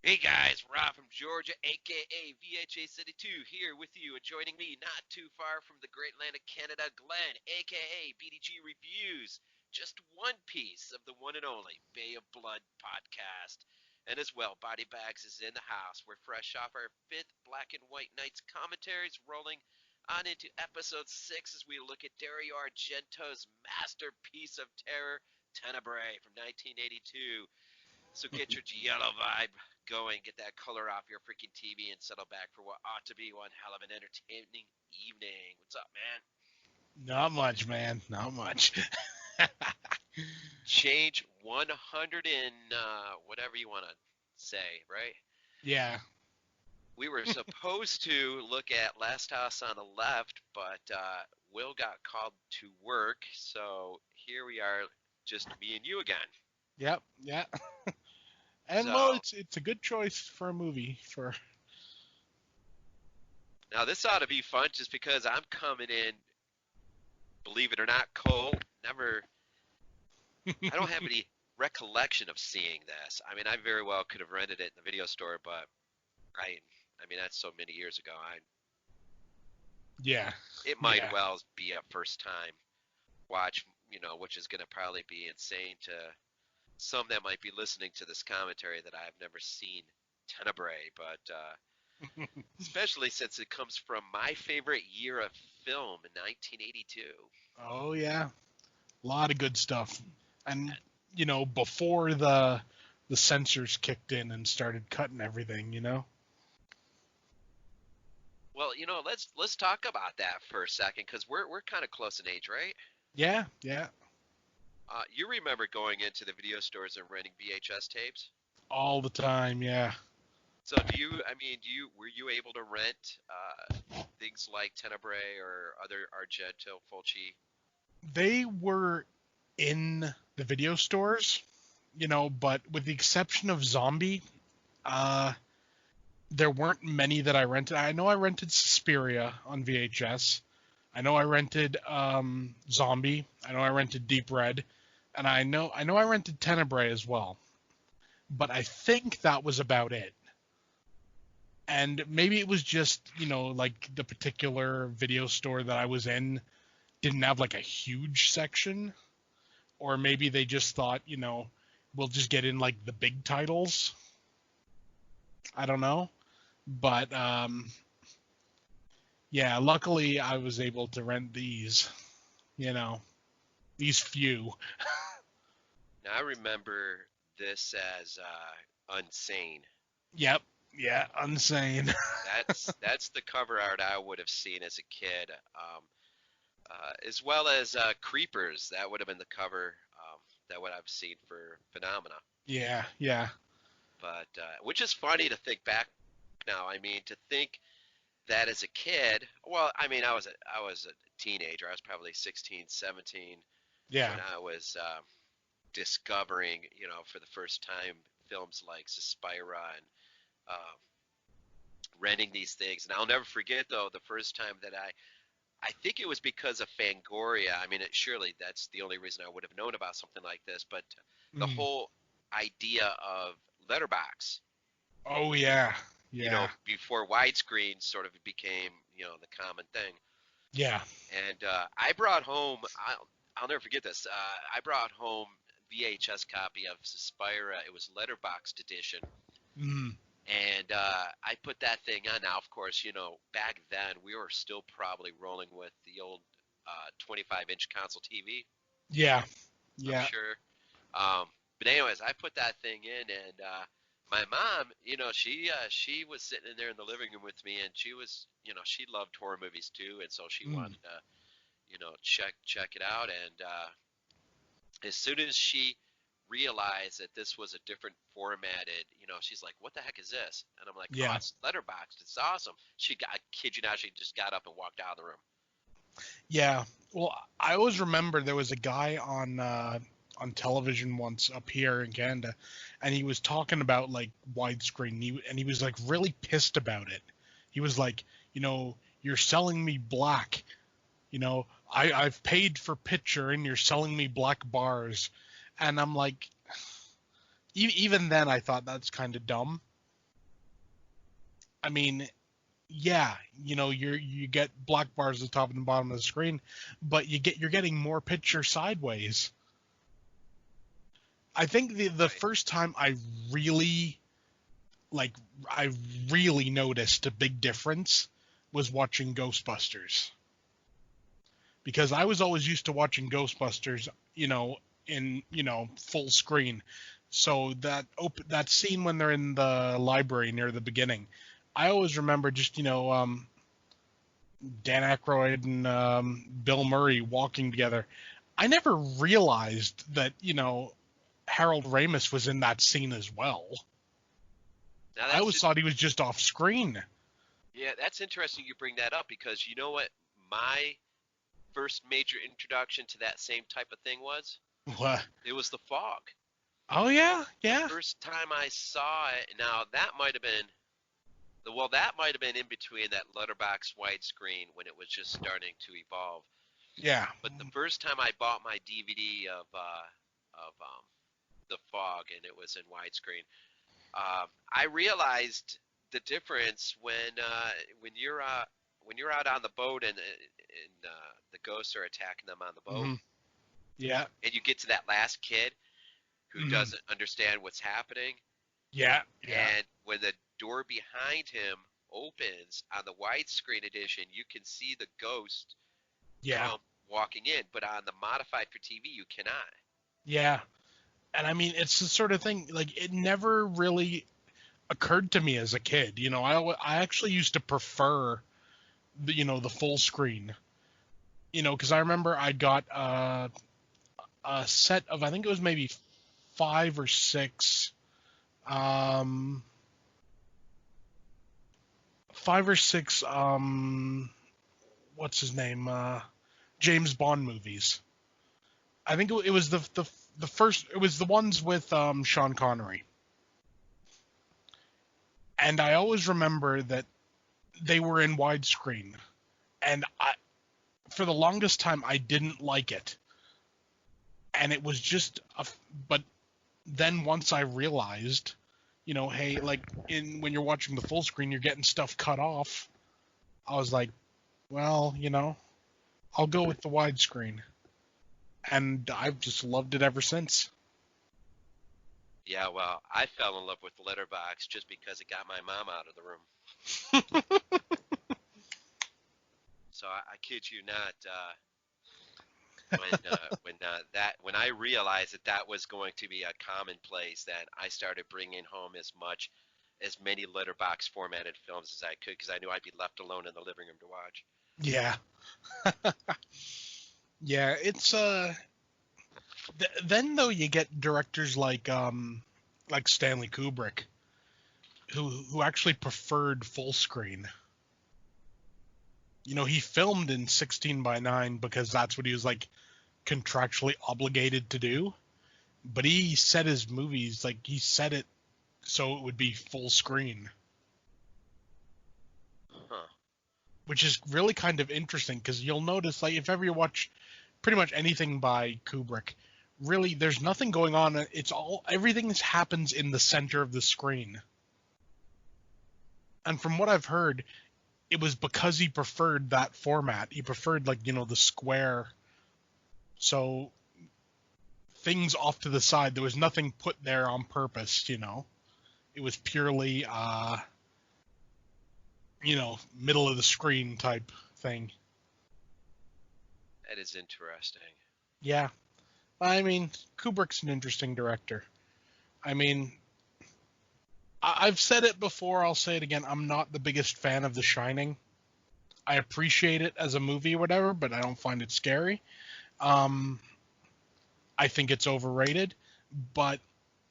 Hey guys, Rob from Georgia, aka VHA City 2, here with you, and joining me not too far from the great land of Canada, Glenn, aka BDG Reviews, just one piece of the one and only Bay of Blood podcast. And as well, Body Bags is in the house. We're fresh off our fifth Black and White Nights commentaries, rolling on into episode 6 as we look at Dario Argento's masterpiece of terror, Tenabrae from 1982. So get your yellow vibe going, get that color off your freaking TV, and settle back for what ought to be one hell of an entertaining evening. What's up, man? Not much, man. Not much. Change 100 and whatever you want to say, right? Yeah. We were supposed to look at Last House on the Left, but Will got called to work, so here we are, just me and you again. Yep. Yeah. And So, well, it's a good choice for a movie. now this ought to be fun just because I'm coming in, believe it or not, cold. I don't have any recollection of seeing this. I mean, I very well could have rented it in the video store, but I mean, that's so many years ago. Yeah. It might Yeah. well be a first time watch, which is going to probably be insane to some that might be listening to this commentary that I've never seen Tenebrae, but especially since it comes from my favorite year of film in 1982. Oh yeah. A lot of good stuff. And before the censors kicked in and started cutting everything. Well, let's talk about that for a second because we're kind of close in age, right? Yeah. Yeah. You remember going into the video stores and renting VHS tapes? All the time. Yeah. So were you able to rent things like Tenebrae or other Argento, Fulci? They were in the video stores, but with the exception of Zombie, there weren't many that I rented. I know I rented Suspiria on VHS. I know I rented Zombie. I know I rented Deep Red, and I know I rented Tenebrae as well. But I think that was about it. And maybe it was just, like the particular video store that I was in didn't have like a huge section, or maybe they just thought, we'll just get in like the big titles. I don't know. But yeah, luckily I was able to rent these, these few. Now I remember this as Unsane. Yep. Yeah, Unsane. That's the cover art I would have seen as a kid, as well as Creepers. That would have been the cover that would I've seen for Phenomena. Yeah, yeah. But which is funny to think back now. I mean, to think that as a kid. Well, I mean, I was a teenager. I was probably 16, 17 Yeah. when I was discovering, for the first time films like Suspiria and renting these things. And I'll never forget though the first time that I think it was because of Fangoria. I mean, surely that's the only reason I would have known about something like this. But the Mm. whole idea of letterbox, Oh yeah. Yeah. before widescreen sort of became, the common thing. Yeah. And I brought home, I'll never forget this. I brought home VHS copy of Suspiria. It was letterboxed edition. Mm. And I put that thing on. Now, of course, back then we were still probably rolling with the old 25-inch console TV. Yeah. I'm Yeah. sure. But anyways, I put that thing in, and my mom, she was sitting in there in the living room with me, and she was, she loved horror movies too, and so she Mm. wanted to, check it out. And as soon as she realized that this was a different formatted, she's like, "What the heck is this?" And I'm like, "Oh, Yeah. it's letterboxed. It's awesome." I kid you not, she just got up and walked out of the room. Yeah. Well, I always remember there was a guy on television once up here in Canada, and he was talking about like widescreen. And he was like really pissed about it. He was like, you're selling me black. I've paid for picture, and you're selling me black bars. And I'm like, even then I thought that's kind of dumb. I mean, yeah, you get black bars at the top and the bottom of the screen, but you're getting more picture sideways. I think the Right. first time really like I really noticed a big difference was watching Ghostbusters, because I was always used to watching Ghostbusters, in full screen. So that scene when they're in the library near the beginning, I always remember just Dan Aykroyd and Bill Murray walking together. I never realized that Harold Ramis was in that scene as well. Now I always thought he was just off screen. yeah, that's interesting you bring that up because you know what my first major introduction to that same type of thing was? What? It was the fog. Oh yeah, The yeah, first time I saw it, now that might have been that might have been in between that letterbox widescreen when it was just starting to evolve. yeah, But the first time I bought my DVD of the fog and it was in widescreen, I realized the difference when you're out on the boat and the ghosts are attacking them on the boat, hmm, yeah, and you get to that last kid who hmm, doesn't understand what's happening, yeah, yeah, and when the door behind him opens on the widescreen edition, you can see the ghost yeah, come walking in, but on the modified for TV, you cannot. yeah. And I mean, it's the sort of thing, like, it never really occurred to me as a kid. I actually used to prefer the full screen. Because I remember I got a set of, I think it was maybe five or six, um, five or six, what's his name, James Bond movies. I think it was the first. It was the ones with Sean Connery, and I always remember that they were in widescreen, and for the longest time I didn't like it, and it was just but then once I realized, hey, like in when you're watching the full screen, you're getting stuff cut off. I was like, well, I'll go with the widescreen, and I've just loved it ever since. Yeah, well, I fell in love with Letterbox just because it got my mom out of the room. So I kid you not. When I realized that that was going to be a commonplace, that I started bringing home as many letterbox formatted films as I could because I knew I'd be left alone in the living room to watch. Yeah, yeah. It's then though you get directors like Stanley Kubrick who actually preferred full screen. He filmed in 16 by 9 because that's what he was like contractually obligated to do. But he set his movies, like, he set it so it would be full screen, Huh. which is really kind of interesting because you'll notice, like, if ever you watch pretty much anything by Kubrick, really there's nothing going on. Everything happens in the center of the screen. And from what I've heard, it was because he preferred that format. He preferred, like, the square. So things off to the side, there was nothing put there on purpose. It was purely middle of the screen type thing. That is interesting. Yeah. I mean, Kubrick's an interesting director. I mean, I've said it before, I'll say it again. I'm not the biggest fan of The Shining. I appreciate it as a movie or whatever, but I don't find it scary. Um, I think it's overrated, but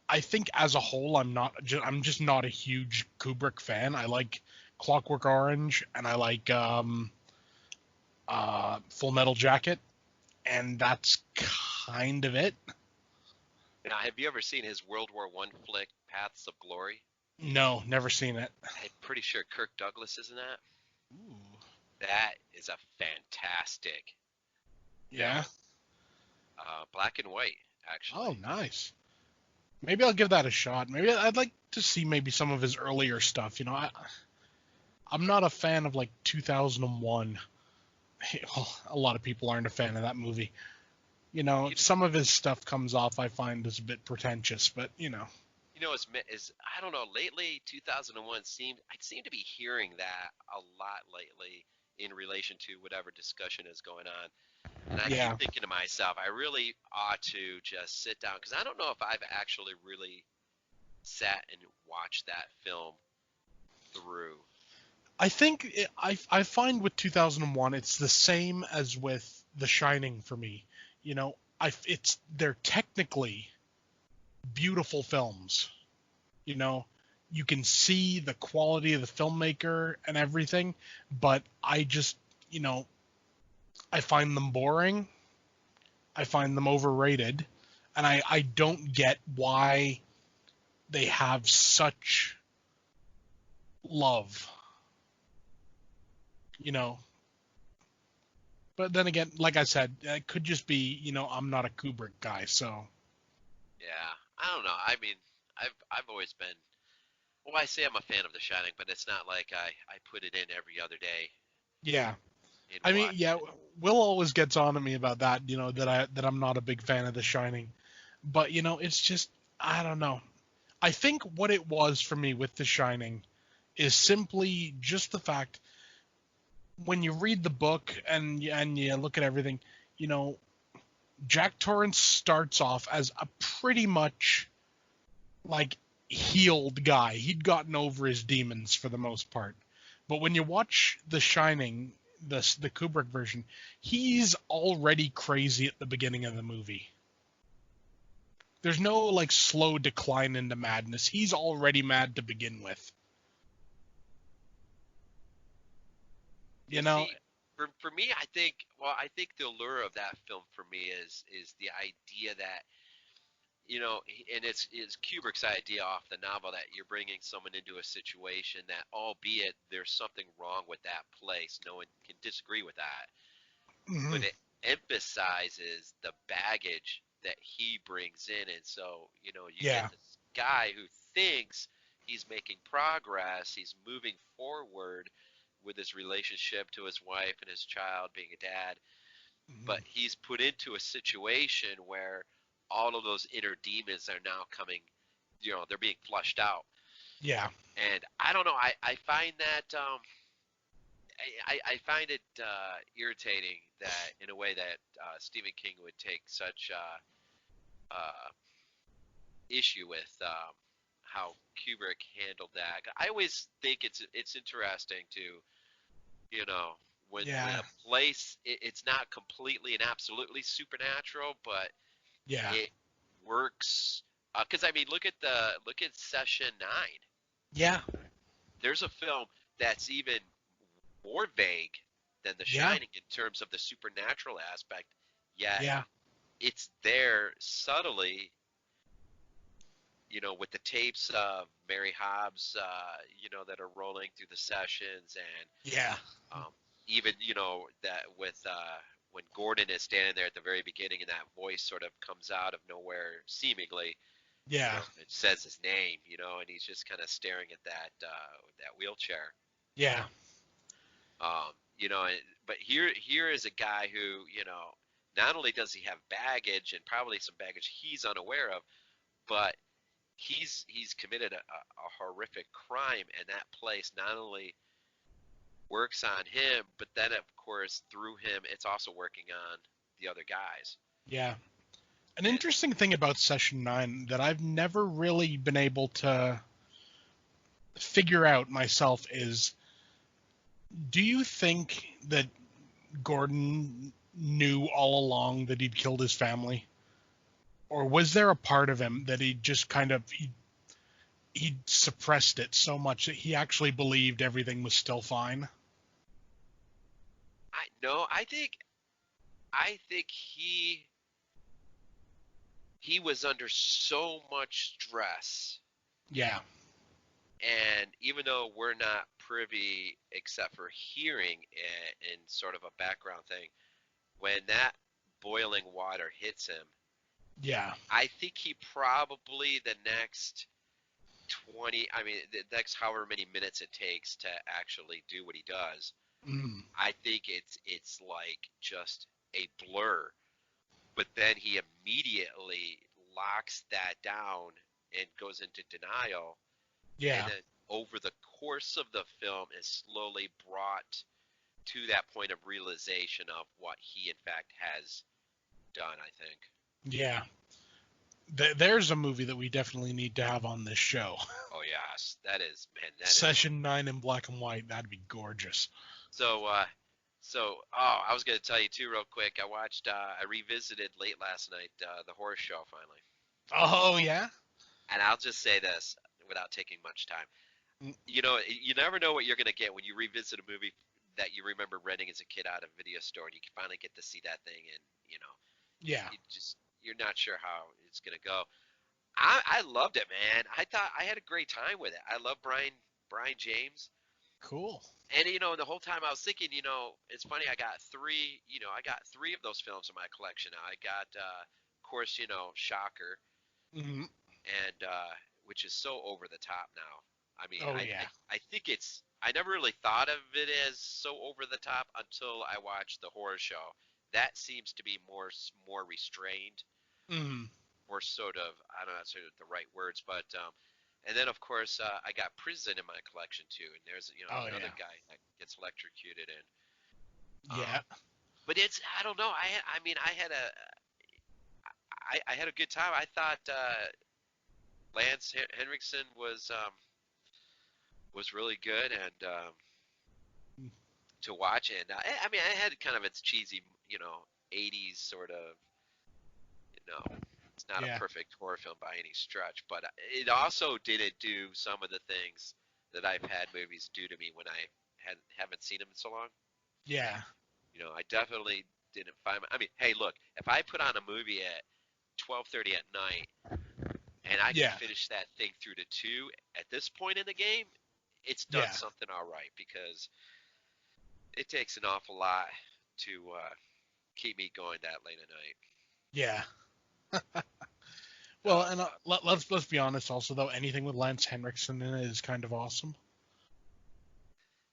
I think as a whole, I'm just not a huge Kubrick fan. I like Clockwork Orange and I like Full Metal Jacket, and that's kind of it. Now, have you ever seen his World War One flick, Paths of Glory? No, never seen it. I'm pretty sure Kirk Douglas is in that. Ooh, That is a fantastic yeah. film. Black and white, Oh, actually. nice. Maybe I'll give that a shot. Maybe I'd like to see maybe some of his earlier stuff. I'm not a fan of like 2001. Well, a lot of people aren't a fan of that movie. You, Some of his stuff comes off I find is a bit pretentious, but you know, is I don't know. Lately, 2001 I seem to be hearing that a lot lately in relation to whatever discussion is going on. And I keep yeah. thinking to myself, I really ought to just sit down because I don't know if I've actually really sat and watched that film through. I think I find with 2001 it's the same as with The Shining for me. They're technically beautiful films. You know, you can see the quality of the filmmaker and everything, but I find them boring. I find them overrated, and I don't get why they have such love. You know, but then again, like I said, it could just be I'm not a Kubrick guy, so Yeah, I don't know. I mean, I've always been. Well, I say I'm a fan of The Shining, but it's not like I put it in every other day yeah. and I mean, watch yeah, it. Will always gets on to me about that, that I'm not a big fan of The Shining. But it's just I don't know. I think what it was for me with The Shining is simply just the fact when you read the book and you look at everything, you know, Jack Torrance starts off as a pretty much like healed guy. He'd gotten over his demons for the most part. But when you watch The Shining, the Kubrick version, he's already crazy at the beginning of the movie. There's no like slow decline into madness. He's already mad to begin with. You You know? see, for me, I think the allure of that film for me is the idea that and it's Kubrick's idea off the novel that you're bringing someone into a situation that, albeit there's something wrong with that place, no one can disagree with that, Hmm. but it emphasizes the baggage that he brings in, and so you get Yeah. this guy who thinks he's making progress, he's moving forward with his relationship to his wife and his child, being a dad, but Hmm. he's put into a situation where all of those inner demons are now coming, they're being flushed out. Yeah. And I don't know, I find that I find it irritating that in a way that Stephen King would take such issue with how Kubrick handled that. I always think it's interesting to when Yeah. a place it's not completely and absolutely supernatural, but Yeah. it works. Because I mean, look at Session Nine. Yeah. There's a film that's even more vague than The Yeah. Shining in terms of the supernatural aspect, yet Yeah. it's there subtly, with the tapes of Mary Hobbs, that are rolling through the sessions, and Yeah. um, even that with when Gordon is standing there at the very beginning, and that voice sort of comes out of nowhere, seemingly, Yeah. it says his name, and he's just kind of staring at that wheelchair. Yeah. But here is a guy who, not only does he have baggage and probably some baggage he's unaware of, but he's committed a horrific crime, and that place not only works on him, but then of course through him, it's also working on the other guys. Yeah. An And interesting thing about Session 9 that I've never really been able to figure out myself is, do you think that Gordon knew all along that he'd killed his family? Or was there a part of him that he just he suppressed it so much that he actually believed everything was still fine? I no, I think he was under so much stress, Yeah. and even though we're not privy except for hearing it in sort of a background thing, when that boiling water hits him, Yeah. I think he probably the next 20. I mean, that's however many minutes it takes to actually do what he does. Mm, I think it's like just a blur. But then he immediately locks that down and goes into denial, and yeah, then over the course of the film is slowly brought to that point of realization of what he in fact has done, I think. yeah. There's a movie that we definitely need to have on this show. Oh yes, that is, man, that is. Session 9 in black and white. That'd be gorgeous. So oh, I was gonna tell you too, real quick. I revisited late last night the horror show finally, Oh yeah. and I'll just say this without taking much time. Mm, You know, you never know what you're gonna get when you revisit a movie that you remember renting as a kid out of a video store, and you can finally get to see that thing, and yeah. you're not sure how it's gonna go. I loved it, man. I thought I had a great time with it. I love Brian James. Cool. And the whole time I was thinking, it's funny. I got three of those films in my collection now. I got, of course, Shocker, Hmm. and which is so over the top now. I mean, Oh I, yeah. I I think I never really thought of it as so over the top until I watched the horror show. That seems to be more restrained, Hmm. more sort of, I don't know sort of the right words, but and then of course I got Prison in my collection too, and there's Oh another yeah. guy that gets electrocuted, and Yeah. but it's, I don't know, I mean I had a good time. I thought Lance Henriksen was really good, and to watch, and I mean I had kind of its cheesy 80s sort of, it's not a Yeah. perfect horror film by any stretch, but it also didn't do some of the things that I've had movies do to me when I haven't seen them in so long. Yeah. I definitely didn't find. I mean, hey, look, if I put on a movie at 12:30 at night and I can Yeah. finish that thing through to 2 at this point in the game, it's done Yeah. something all right, because it takes an awful lot to keep me going that late at night. Yeah. Well, So and let's be honest. Also, though, anything with Lance Henriksen in it is kind of awesome.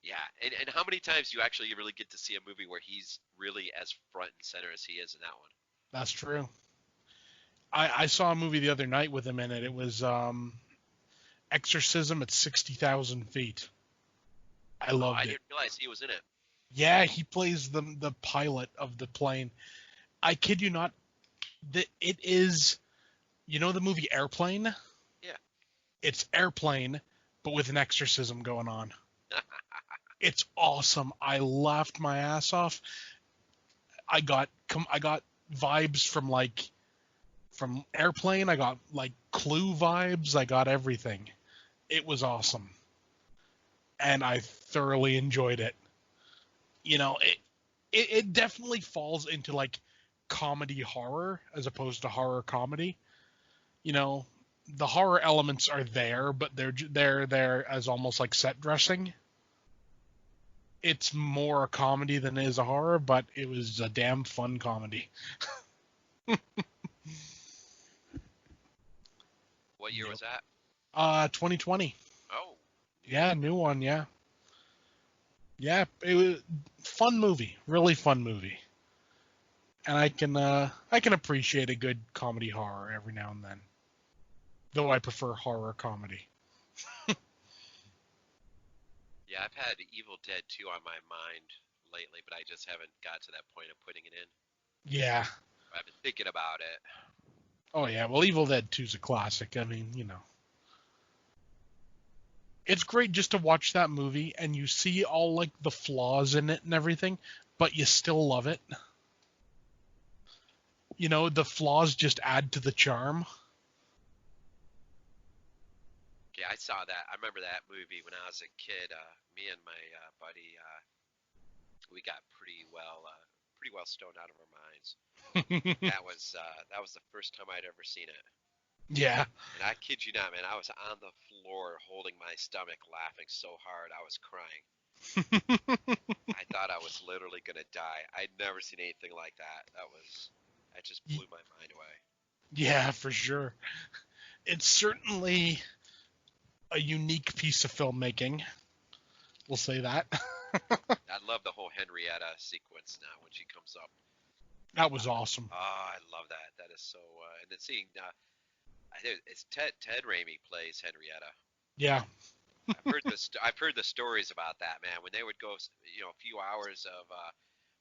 yeah, and how many times do you actually really get to see a movie where he's really as front and center as he is in that one? That's true. I saw a movie the other night with him in it. It was Exorcism at 60,000 feet. I Oh, I loved it. didn't realize he was in it. Yeah, he plays the pilot of the plane. I kid you not. It is, the movie Airplane? Yeah. It's Airplane, but with an exorcism going on. It's awesome. I laughed my ass off. I got vibes from Airplane. I got like Clue vibes. I got everything. It was awesome, and I thoroughly enjoyed it. It definitely falls into like comedy horror as opposed to horror comedy. You know, the horror elements are there, but they're there as almost like set dressing. It's more a comedy than it is a horror, but it was a damn fun comedy. What year Yep. was that? 2020. Oh, Yeah, new one. Yeah, yeah. It was fun movie, really fun movie, and I can appreciate a good comedy horror every now and then. Though I prefer horror comedy. yeah. I've had Evil Dead 2 on my mind lately, but I just haven't got to that point of putting it in. Yeah. I've been thinking about it. Oh yeah. Well, Evil Dead 2 is a classic. I mean, it's great just to watch that movie and you see all like the flaws in it and everything, but you still love it. The flaws just add to the charm. Yeah, I saw that. I remember that movie when I was a kid. Me and my buddy, we got pretty well stoned out of our minds. That was the first time I'd ever seen it. Yeah. And I kid you not, man, I was on the floor holding my stomach, laughing so hard I was crying. I thought I was literally gonna die. I'd never seen anything like that. That just blew my mind away. Yeah, for sure. It's certainly a unique piece of filmmaking. We'll say that. I love the whole Henrietta sequence now when she comes up. That was awesome. Oh, I love that. That is so. And then seeing, it's Ted Raimi plays Henrietta. Yeah. I've heard the stories about that, man. When they would go, a few hours of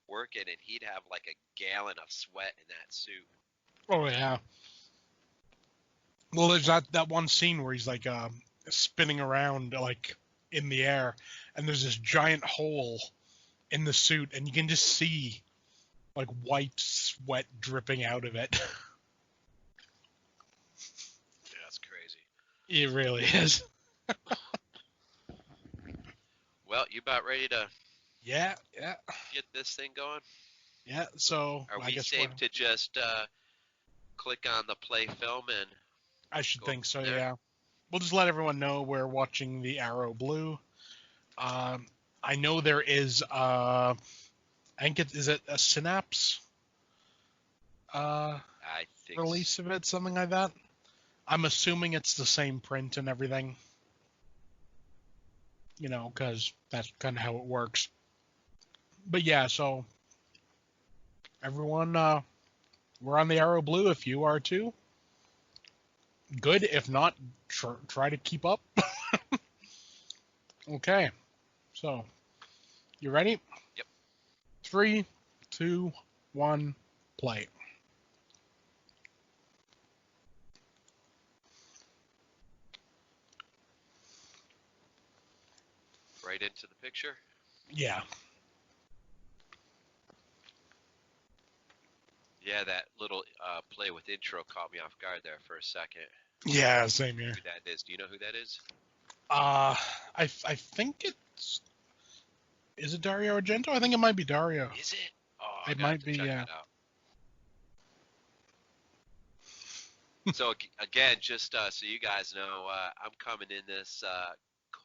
working, and he'd have like a gallon of sweat in that suit. Oh yeah. Well, there's that one scene where he's like spinning around like in the air, and there's this giant hole in the suit, and you can just see like white sweat dripping out of it. Yeah, that's crazy. It really is. Well, you about ready to Yeah. get this thing going? Yeah. So Are I we guess safe to just click on the play film and I should go think so. from there? Yeah. We'll just let everyone know we're watching the Arrow Blue. I know there is. I think is it a Synapse I think release of it, something like that. I'm assuming it's the same print and everything. Because that's kind of how it works. But yeah, so everyone, we're on the Arrow Blue if you are too. Good. If not, try to keep up. Okay. So, you ready? Yep. 3, 2, 1, play. Right into the picture. Yeah. Yeah, that little play with intro caught me off guard there for a second. Yeah, same here. Who that is? Do you know who that is? I think is it Dario Argento? I think it might be Dario. Is it? Oh, I It got might to be, check yeah. that out. So again, just so you guys know, I'm coming in this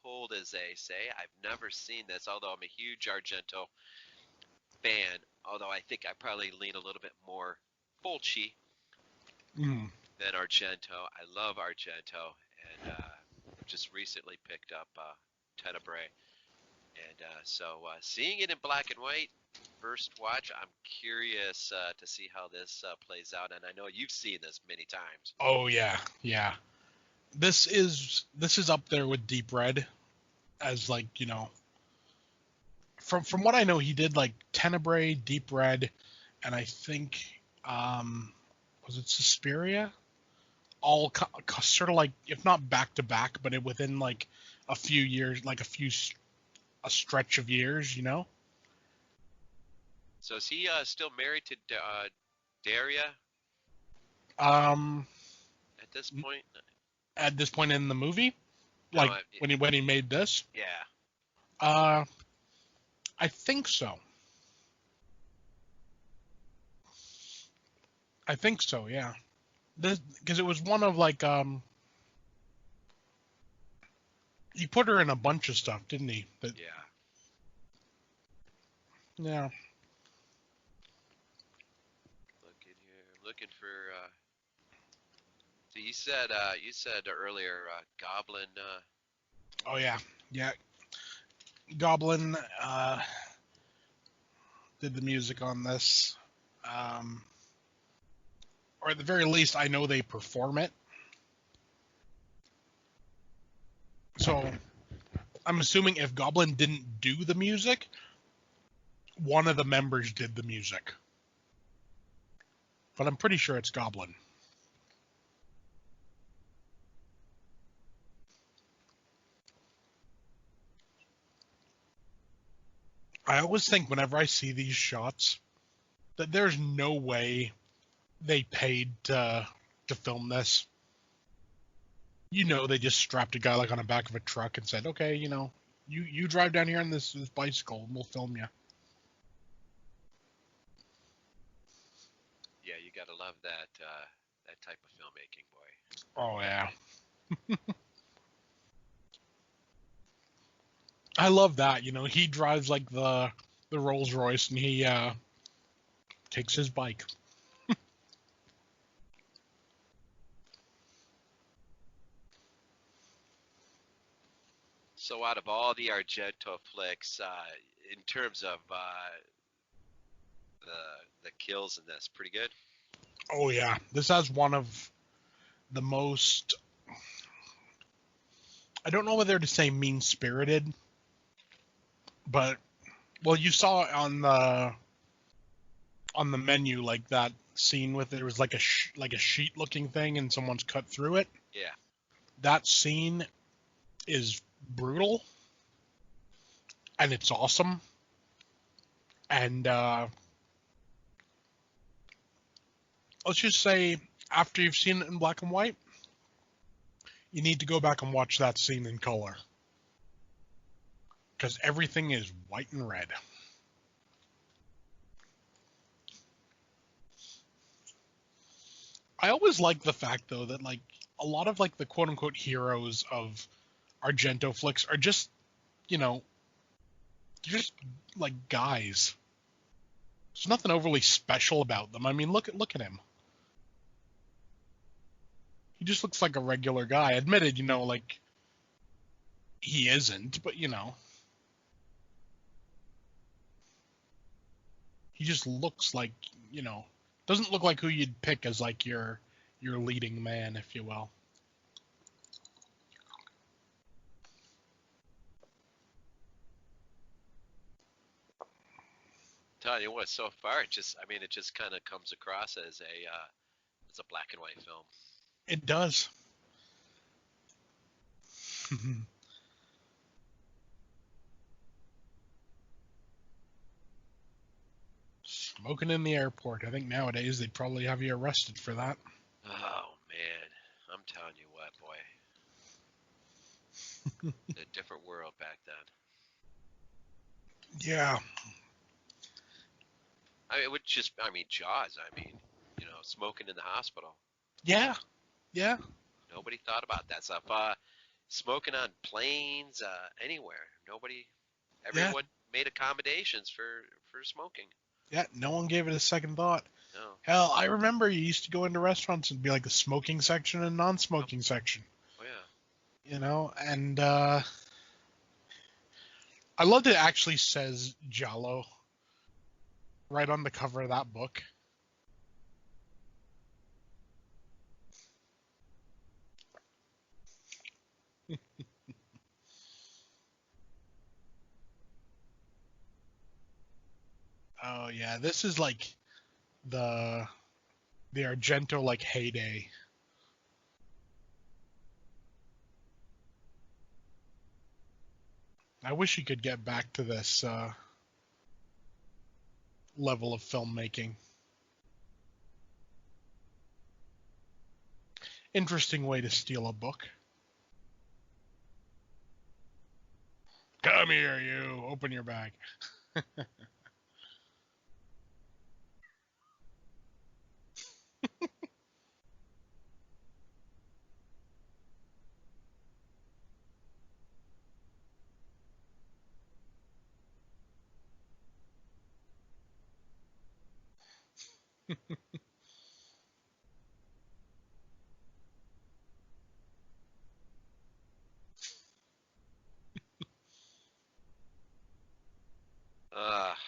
cold as they say. I've never seen this, although I'm a huge Argento fan. Although I think I probably lean a little bit more Fulci Mm. than Argento. I love Argento, and just recently picked up Tenabrae. And so seeing it in black and white, first watch, I'm curious to see how this plays out. And I know you've seen this many times. Oh yeah, yeah. This is up there with Deep Red, as like from what I know, he did like Tenebrae, Deep Red, and I think was it Suspiria? All sort of like, if not back to back, but within like a few years, like a stretch of years. So is he still married to Daria Um, at this point? at this point in the movie, No, like when he made this, yeah. uh, I think so. I think so, yeah. Because it was one of like he put her in a bunch of stuff, didn't he? But Yeah. yeah. Looking here, looking for. So you said earlier Goblin. Oh yeah, yeah. Goblin did the music on this, or at the very least, I know they perform it. So I'm assuming if Goblin didn't do the music, one of the members did the music. But I'm pretty sure it's Goblin. I always think whenever I see these shots that there's no way they paid to film this. They just strapped a guy like on the back of a truck and said, okay, you drive down here on this bicycle and we'll film you. Yeah, you gotta love that that type of filmmaking, boy. Oh yeah. I love that. He drives like the Rolls Royce and he takes his bike. So out of all the Argento flicks, in terms of the kills in this, pretty good. Oh yeah, this has one of the most. I don't know whether to say mean spirited, but well, you saw on the menu like that scene with there was like a sheet looking thing and someone's cut through it. Yeah. That scene is brutal and it's awesome. And let's just say after you've seen it in black and white, you need to go back and watch that scene in color. Because everything is white and red. I always like the fact though that like a lot of like the quote unquote heroes of Argento flicks are just, you know, they're just like guys. There's nothing overly special about them. I mean, look at him. He just looks like a regular guy. Admitted, like he isn't, but he just looks like, doesn't look like who you'd pick as like your leading man, if you will. Tell you what, so far it just kind of comes across as a black and white film. It does. Smoking in the airport. I think nowadays they'd probably have you arrested for that. Oh man, I'm telling you what, boy, a different world back then. Yeah. Jaws. Smoking in the hospital. Yeah. Yeah. Nobody thought about that stuff. Smoking on planes, anywhere. Everyone made accommodations for smoking. Yeah, no one gave it a second thought. No. Hell, I remember you used to go into restaurants and be like a smoking section and non-smoking section. Oh yeah. And I love that it actually says Giallo right on the cover of that book. Oh yeah, this is like the Argento like heyday. I wish he could get back to this level of filmmaking. Interesting way to steal a book. Come here, you. Open your bag.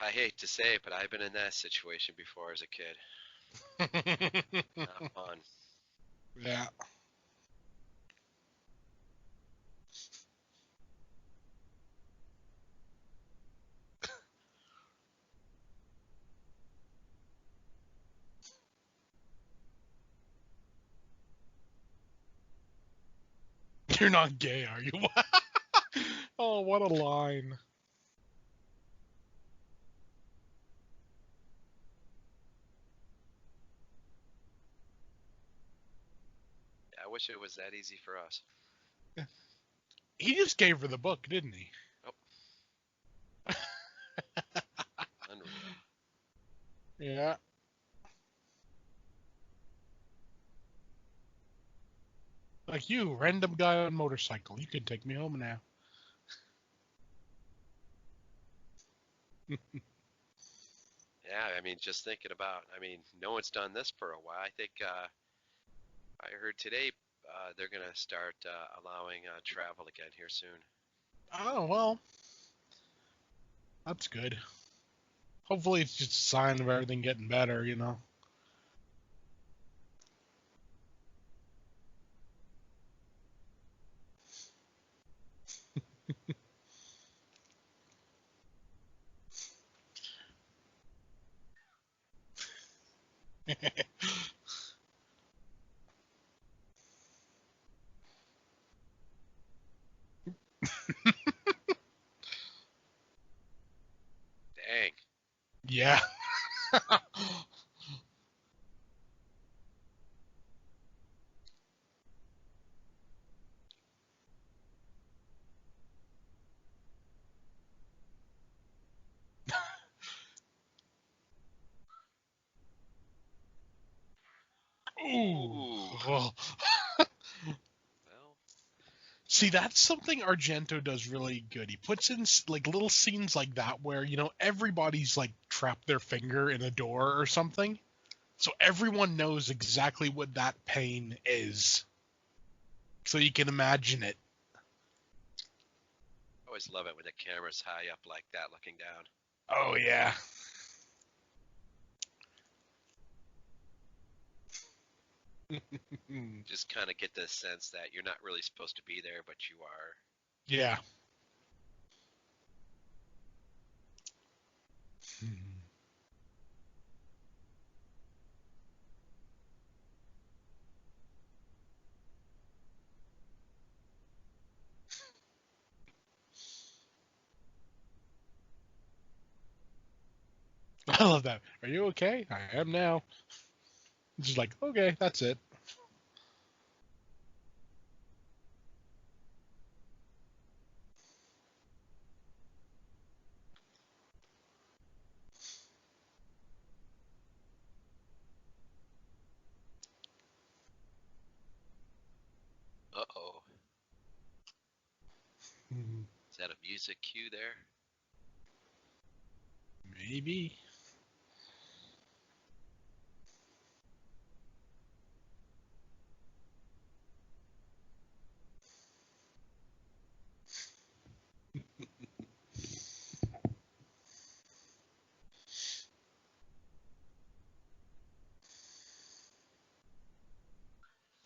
I hate to say it, but I've been in that situation before as a kid. Not fun. Yeah. You're not gay, are you? Oh, what a line. I wish it was that easy for us. He just gave her the book, didn't he? Oh. Unreal. Yeah. Like you, random guy on motorcycle. You can take me home now. Yeah, just thinking about, no one's done this for a while. I think I heard today they're going to start allowing travel again here soon. Oh, well, that's good. Hopefully it's just a sign of everything getting better, you know. Dang. Yeah. Ooh. Ooh. Well, Well, see, that's something Argento does really good. He puts in like little scenes like that where, you know, everybody's like trapped their finger in a door or something. So everyone knows exactly what that pain is. So you can imagine it. I always love it when the camera's high up like that, looking down. Oh, yeah. Just kind of get the sense that you're not really supposed to be there, but you are. Yeah. I love that. Are you okay? I am now. It's just like, okay, that's it. Uh-oh. Is that a music cue there? Maybe.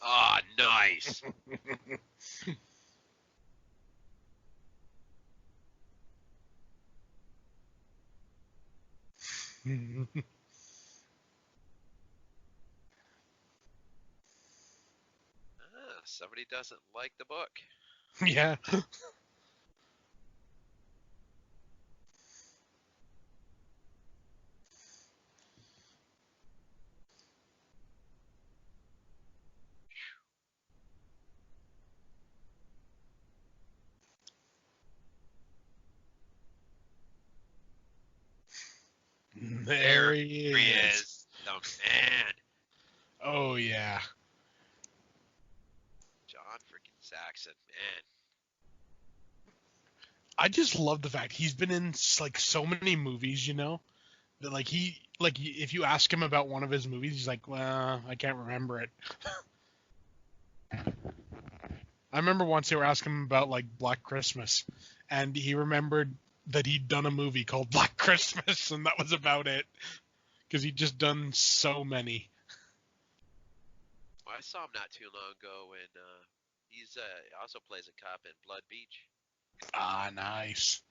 Ah, oh, nice. Ah, somebody doesn't like the book. Yeah. There There he he is. is, the man, Oh, yeah. John freaking Saxon, man. I just love the fact he's been in like so many movies, you know, that like if you ask him about one of his movies, he's like, well, I can't remember it. I remember once they were asking him about like Black Christmas, and he remembered that he'd done a movie called Black Christmas, and that was about it because he'd just done so many. Well, I saw him not too long ago, and he's also plays a cop in Blood Beach. Ah, nice.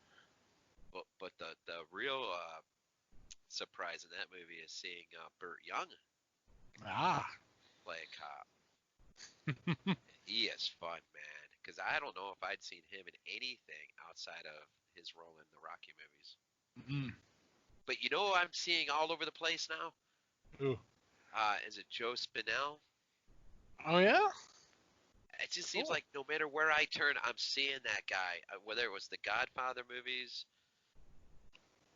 But the real surprise in that movie is seeing Burt Young Ah. play a cop. He is fun, man. Because I don't know if I'd seen him in anything outside of his role in the Rocky movies. Mm. But you know who I'm seeing all over the place now? Ooh. Is it Joe Spinell? Oh yeah. It just seems Cool. like no matter where I turn, I'm seeing that guy. Whether it was the Godfather movies,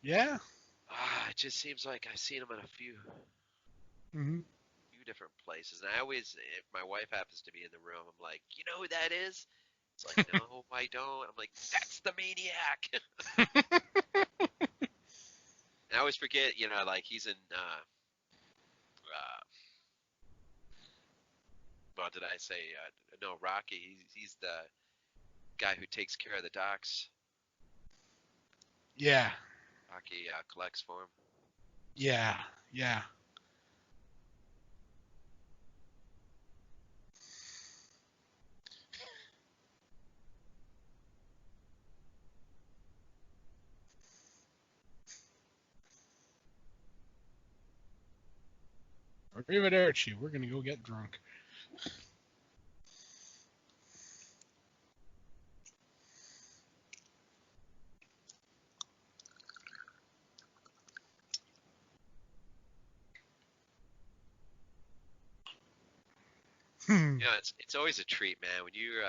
Yeah. it just seems like I've seen him in a Hmm. few different places. And I always, if my wife happens to be in the room, I'm like, you know who that is? It's like, no, I don't. I'm like, that's the maniac. And I always forget, like he's in. What did I say? No, Rocky. He's the Guy who takes care of the docks. Yeah. Aki collects for him. Yeah. Yeah. Arrivederci. We're gonna go get drunk. Yeah, it's always a treat, man. When you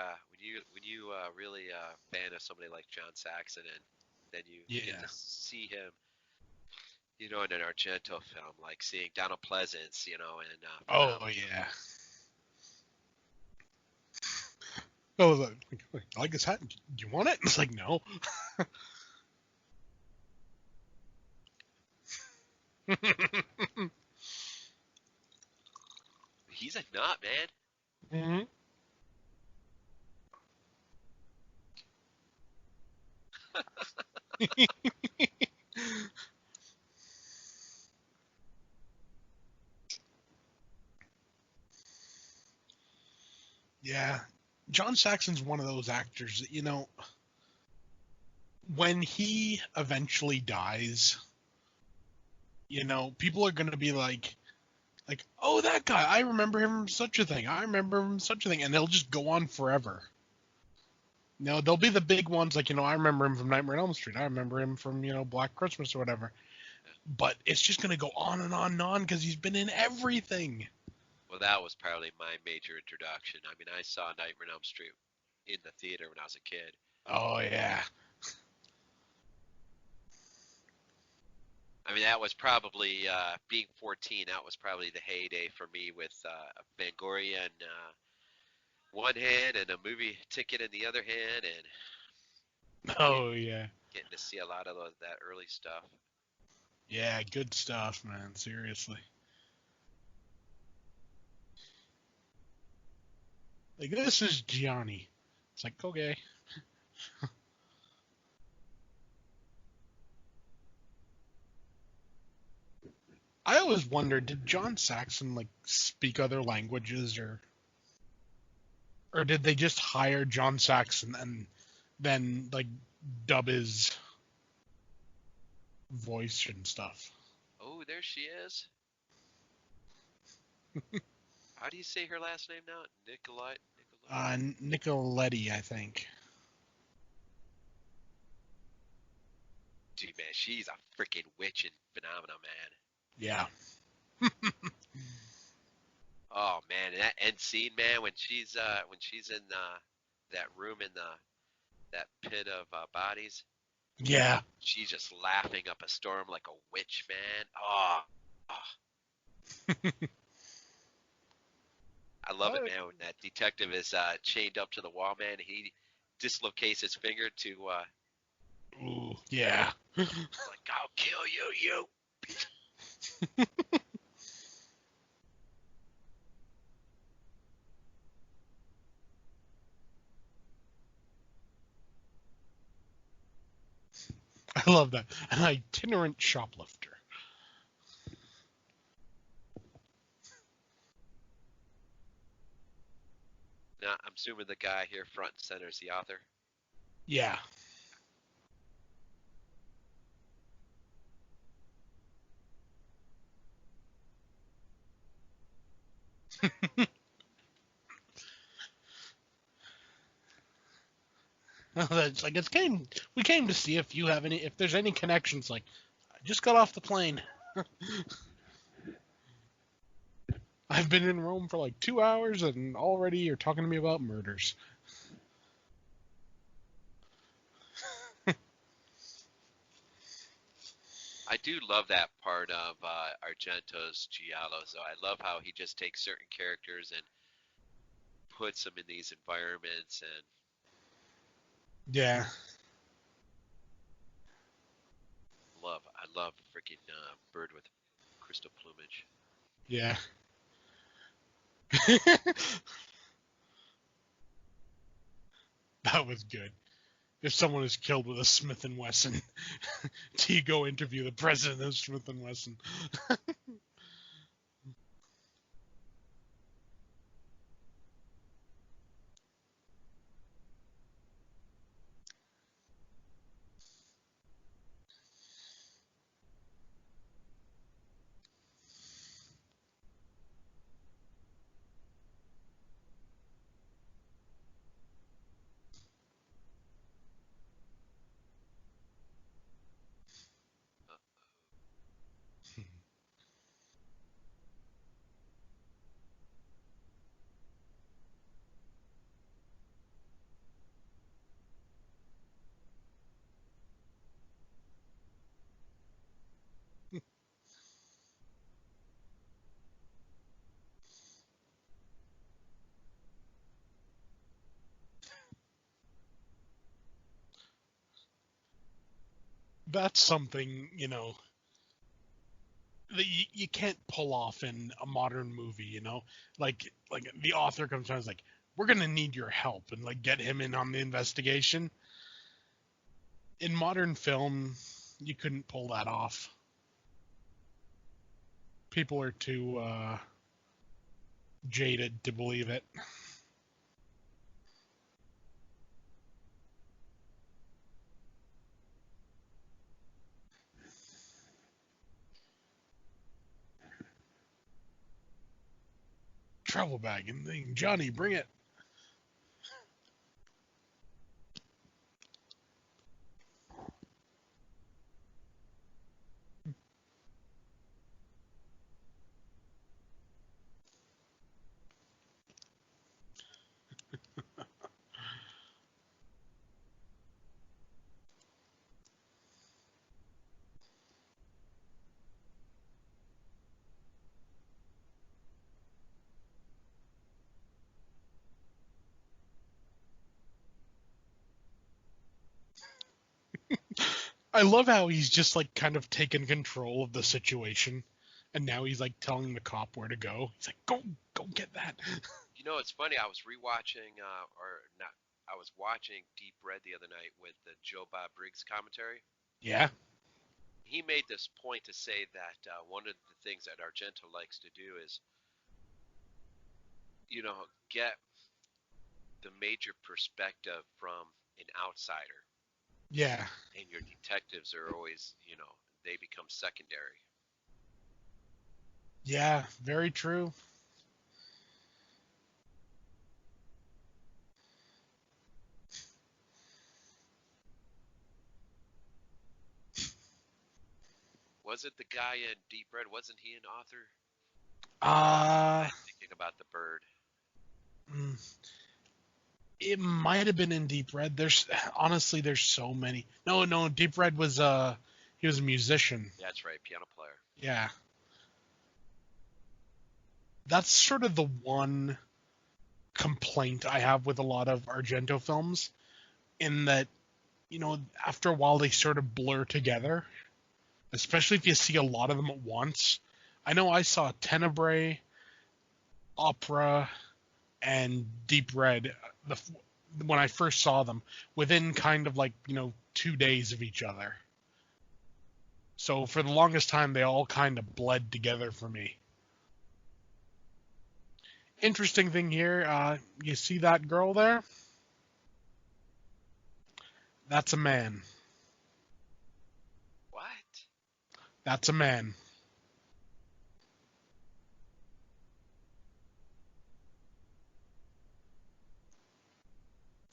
really fan of somebody like John Saxon, and then you get Yeah. to see him, in an Argento film, like seeing Donald Pleasance, and Oh yeah. Oh, like, I like this hat. Do you want it? It's like no. He's a nut, man. hmm Yeah. John Saxon's one of those actors that when he eventually dies, people are gonna be like, oh, that guy, I remember him from such a thing. I remember him from such a thing, and they'll just go on forever. They'll be the big ones, like, I remember him from Nightmare on Elm Street. I remember him from, Black Christmas or whatever. But it's just gonna go on and on and on because he's been in everything. Well, that was probably my major introduction. I mean, I saw Nightmare on Elm Street in the theater when I was a kid. Oh yeah. I mean, that was probably being 14. That was probably the heyday for me with Fangoria in one hand and a movie ticket in the other hand, and Oh yeah. getting to see a lot of that early stuff. Yeah, good stuff, man. Seriously. Like, this is Gianni. It's like, okay. I always wondered, did John Saxon like speak other languages, or did they just hire John Saxon and then like dub his voice and stuff? Oh, there she is. How do you say her last name now? Nicolai. Nicolai. Nicoletti, I think. Dude, man, she's a freaking witch and phenomenon, man. Yeah. Oh man, and that end scene, man, when she's in that room in that pit of bodies, Yeah. she's just laughing up a storm like a witch, man. Oh, I love it, Oh, man. When that detective is chained up to the wall, man, he dislocates his finger to ooh, yeah. like, I'll kill you. I love that. An itinerant shoplifter. Now, I'm assuming the guy here front and center is the author. Yeah. That's like we came to see if there's any connections. Like, I just got off the plane. I've been in Rome for like 2 hours, and already you're talking to me about murders. I do love that part of Argento's Giallos, though. I love how he just takes certain characters and puts them in these environments, and Yeah. I love freaking bird with crystal plumage. Yeah. That was good. If someone is killed with a Smith and Wesson, do you go interview the president of Smith and Wesson? That's something, that you can't pull off in a modern movie, like the author comes down and is like, we're gonna need your help, and like get him in on the investigation. In modern film, you couldn't pull that off. People are too jaded to believe it. Travel bag and thing, Johnny, bring it. I love how he's just like kind of taken control of the situation, and now he's like telling the cop where to go. He's like, go get that. You know, it's funny. I was rewatching, or not. I was watching Deep Red the other night with the Joe Bob Briggs commentary. Yeah, He made this point to say that one of the things that Argento likes to do is, get the major perspective from an outsider, yeah, and your detectives are always, they become secondary. yeah. Very true. Was it the guy in Deep Red? Wasn't he an author? Uh, Thinking about the bird. mm, it might have been in Deep Red. There's so many. No, no, Deep Red was he was a musician. That's right, piano player. Yeah. That's sort of the one complaint I have with a lot of Argento films, in that, after a while they sort of blur together, especially if you see a lot of them at once. I know I saw Tenebrae, Opera, and Deep Red the when I first saw them, within kind of like, 2 days of each other. So for the longest time, they all kind of bled together for me. Interesting thing here, you see that girl there? That's a man. What? That's a man.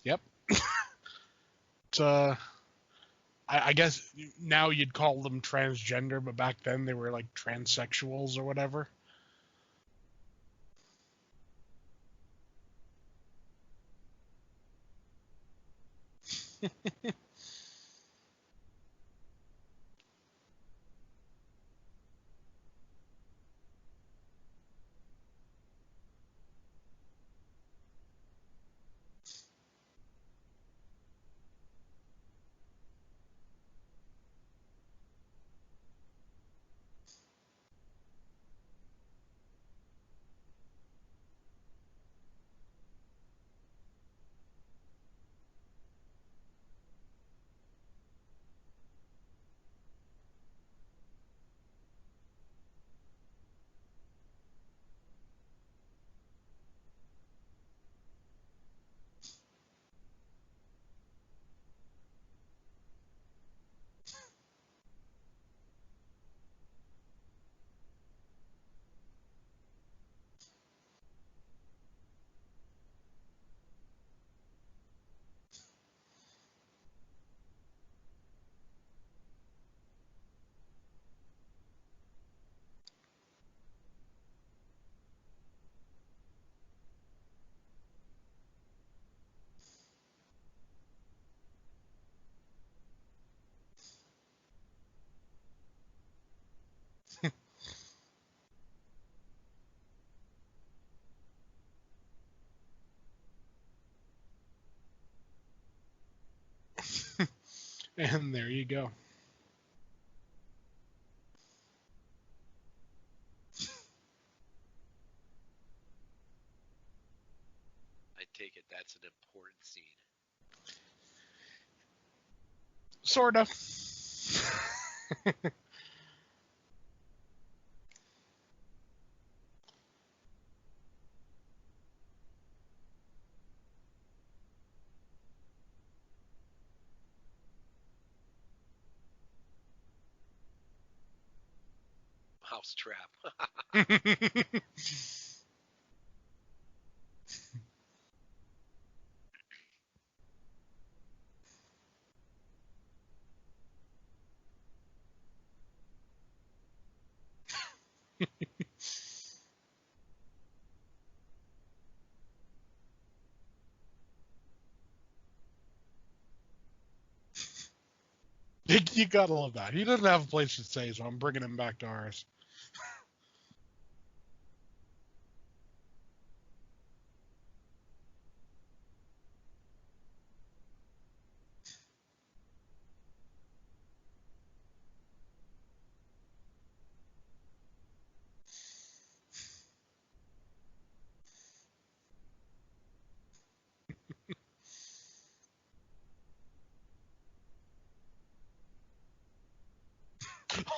Yep. It's, I guess now you'd call them transgender, but back then they were like transsexuals or whatever. And there you go. I take it that's an important scene. Sort of. Mousetrap. You gotta love that. He doesn't have a place to stay, so I'm bringing him back to ours.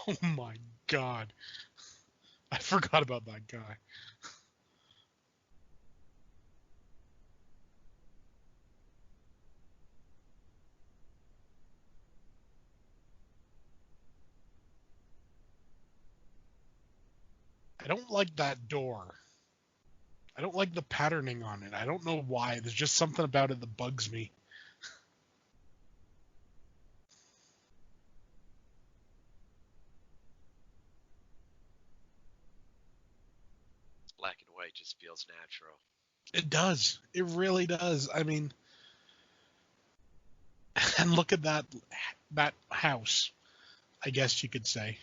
Oh my god. I forgot about that guy. I don't like that door. I don't like the patterning on it. I don't know why. There's just something about it that bugs me. Black and white just feels natural. It does. It really does. I mean, and look at that house, I guess you could say.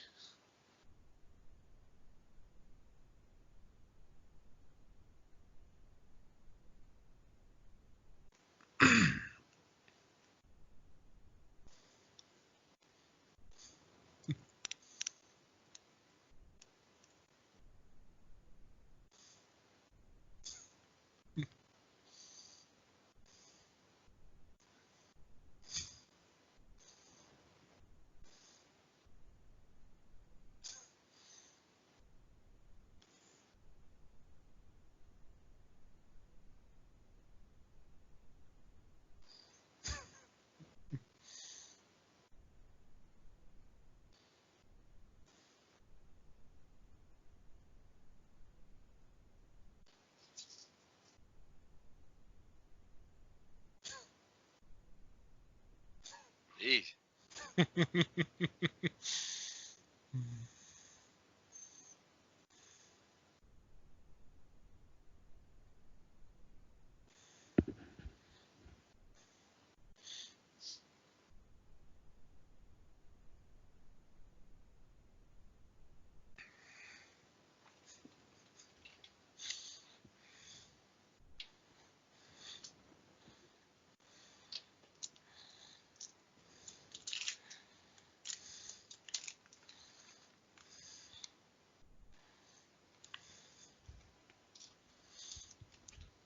Eesh.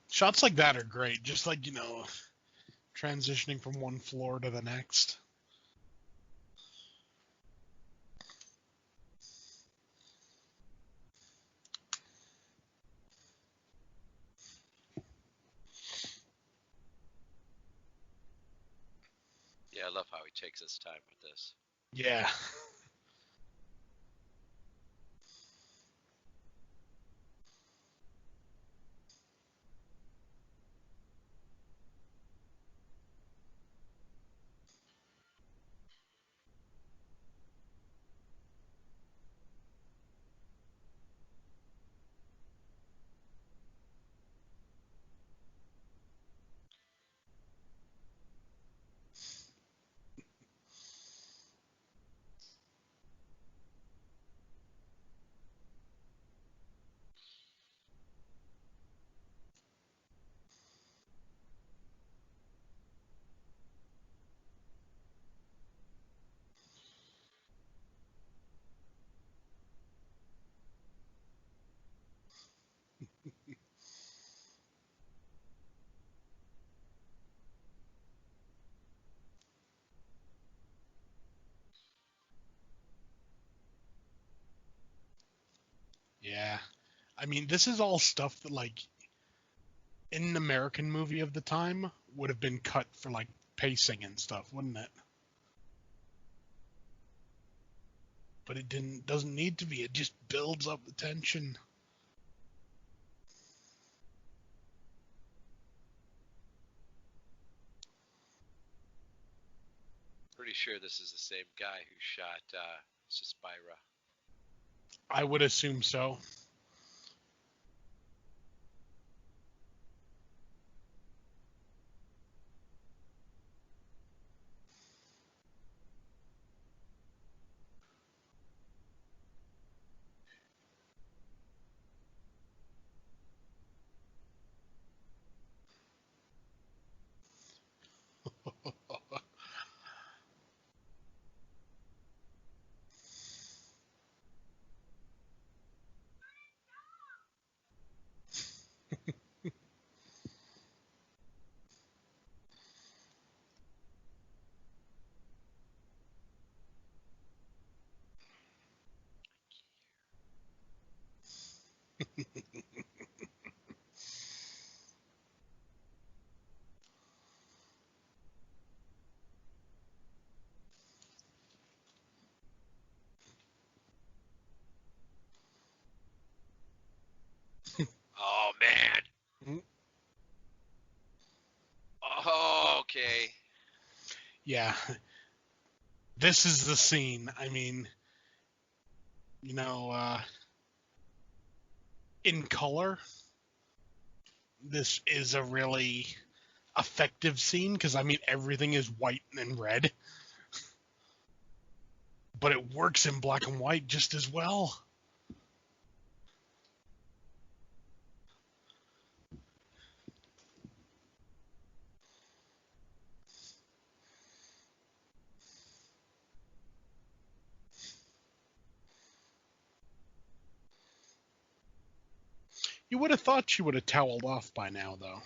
Shots like that are great. Just like, transitioning from one floor to the next. Yeah, I love how he takes his time with this. Yeah. Yeah. I mean, this is all stuff that, like, in an American movie of the time would have been cut for, like, pacing and stuff, wouldn't it? But it doesn't need to be. It just builds up the tension. Pretty sure this is the same guy who shot Suspira. I would assume so. Oh man. Oh, okay. Yeah. This is the scene. I mean, you know, in color, this is a really effective scene because, I mean, everything is white and red, but it works in black and white just as well. You would have thought she would have toweled off by now, though.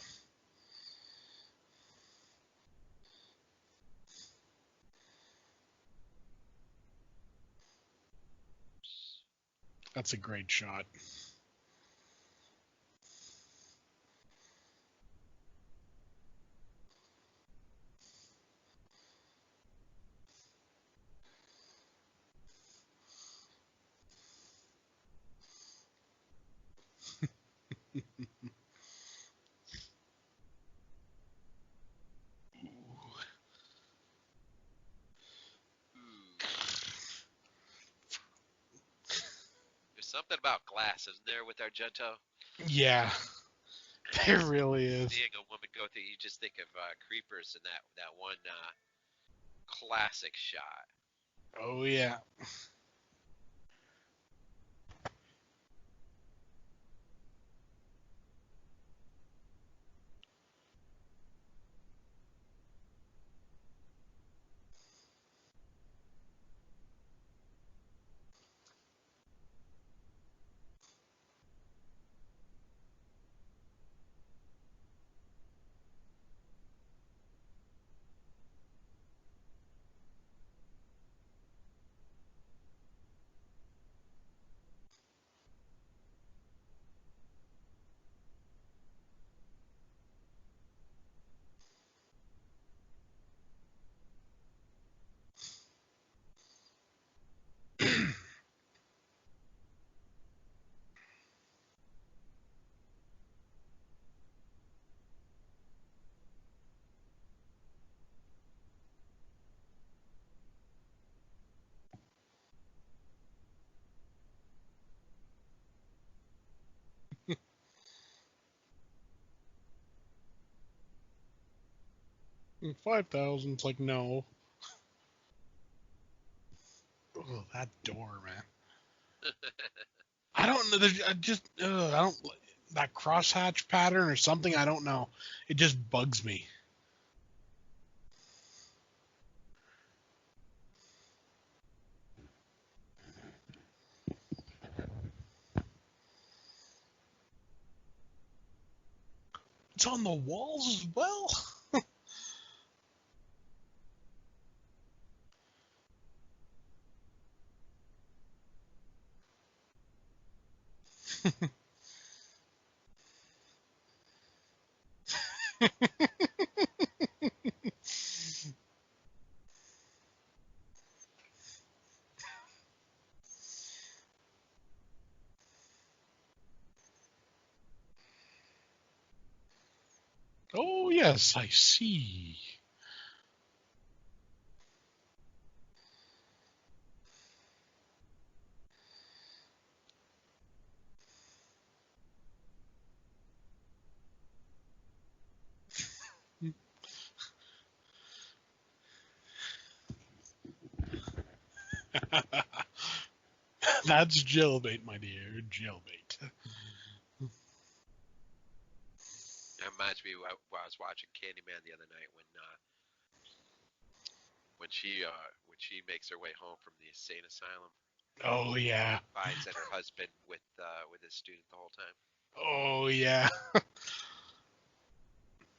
That's a great shot. Ooh. There's something about glass, isn't there, with Argento? Yeah, there really is. Seeing a woman go through, you just think of Creepers and that one classic shot. Oh, yeah. And 5,000's like, no. Oh, that door, man. I don't know. I just, I don't, that crosshatch pattern or something, I don't know. It just bugs me. It's on the walls as well. Oh, yes, I see. That's jailbait, my dear. Jailbait. That reminds me when I was watching Candyman the other night when she makes her way home from the insane asylum, Oh, yeah. finds that her husband with his student the whole time. Oh, yeah.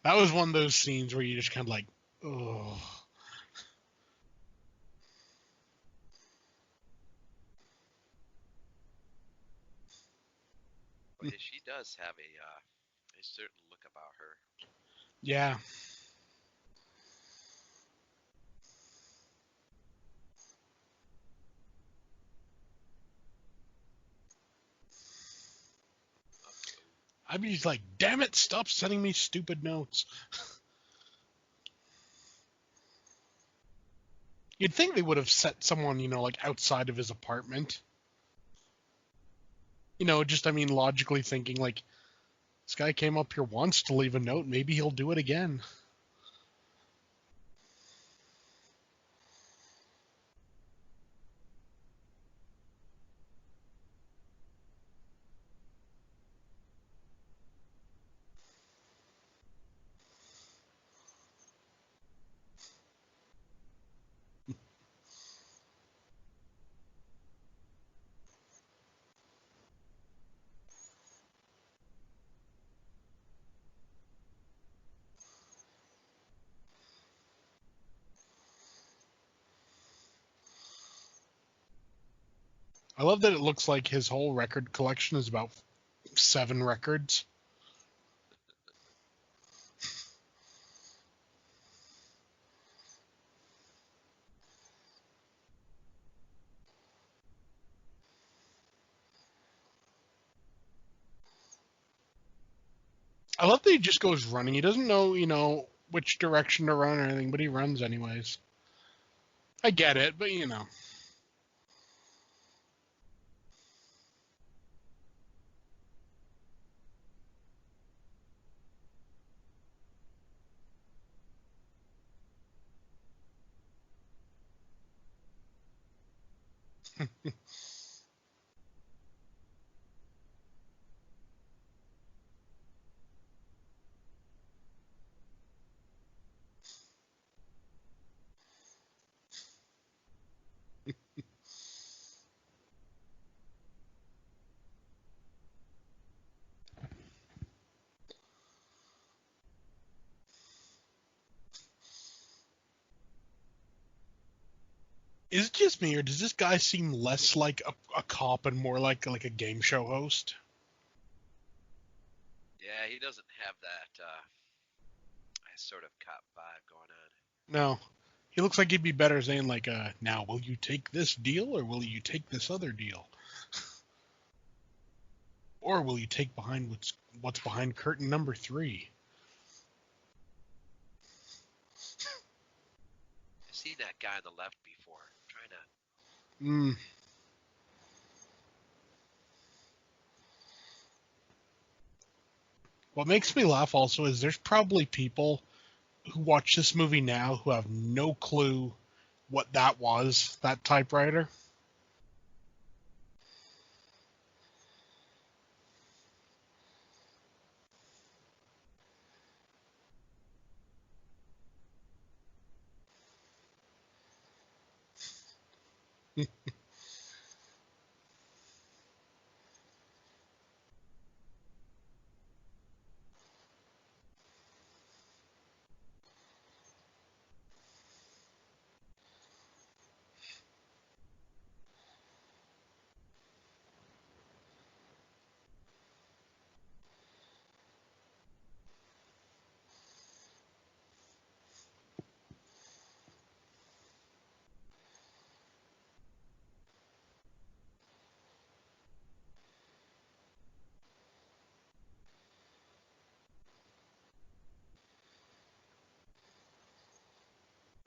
That was one of those scenes where you just kind of like, oh. But yeah, she does have a certain look about her. Yeah. Uh-oh. I'd be just like, damn it, stop sending me stupid notes. You'd think they would have set someone, like outside of his apartment. Just, I mean, logically thinking, like, this guy came up here once to leave a note. Maybe he'll do it again. I love that it looks like his whole record collection is about 7 records. I love that he just goes running. He doesn't know, which direction to run or anything, but he runs anyways. I get it, but. Is it just me, or does this guy seem less like a cop and more like a game show host? Yeah, he doesn't have that sort of cop vibe going on. No. He looks like he'd be better saying like, now will you take this deal or will you take this other deal? Or will you take behind what's behind curtain number 3? I've seen that guy on the left before. I'm trying to. Mm. What makes me laugh also is there's probably people who watch this movie now who have no clue what that was, that typewriter.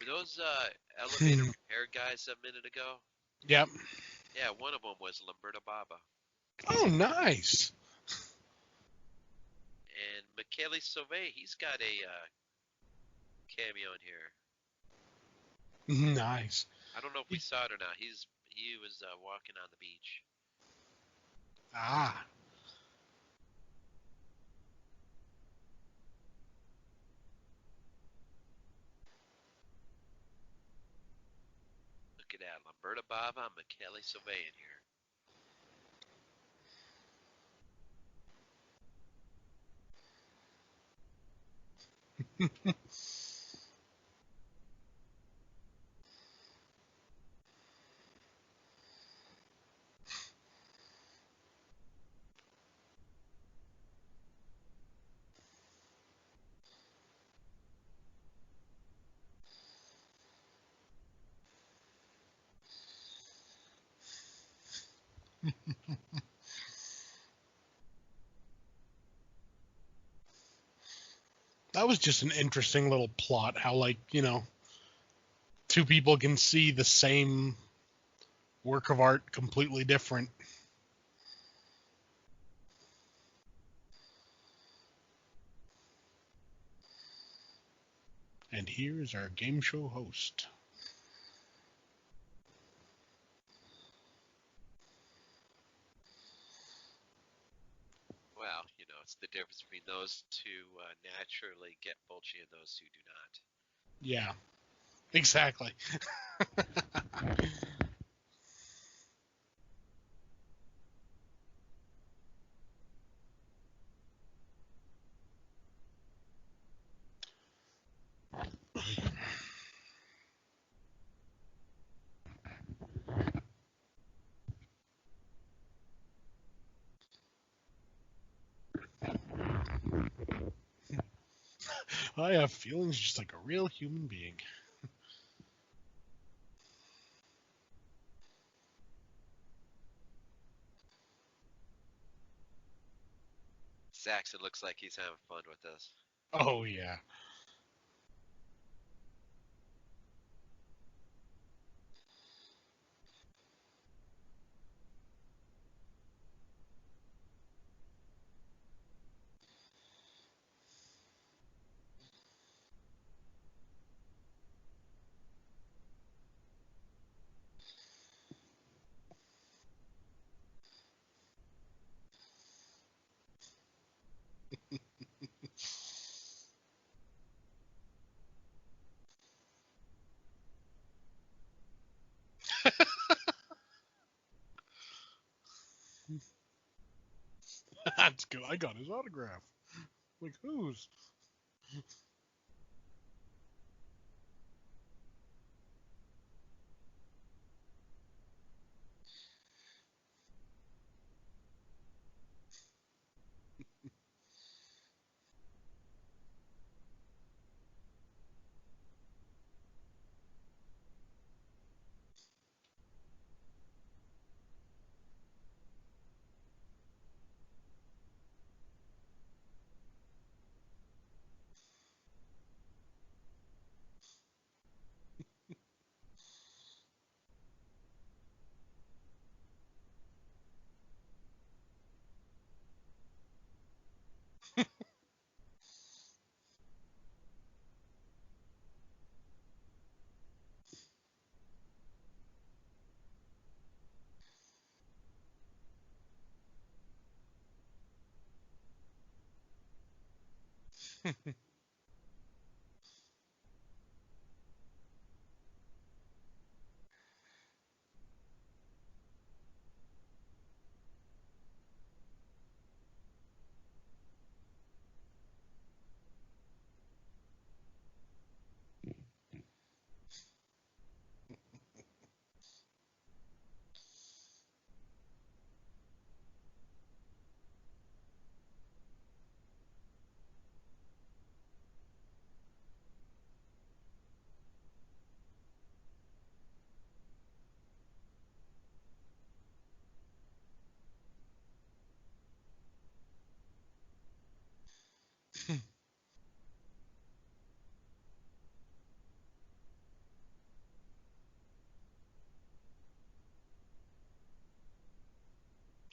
Were those elevator repair guys a minute ago? Yep. Yeah, one of them was Lamberto Baba. Oh, nice. And Michele Sauvé, he's got a cameo in here. Nice. I don't know if we saw it or not. He was walking on the beach. Ah. Look at that, Lamberto Bava, Michele Sauvé in here. That was just an interesting little plot. How, like, two people can see the same work of art completely different. And here's our game show host. Well, it's the difference between those who naturally get Fulci and those who do not. Yeah, exactly. I have feelings just like a real human being. Saxon looks like he's having fun with this. Oh, yeah. That's good. I got his autograph. Like, whose?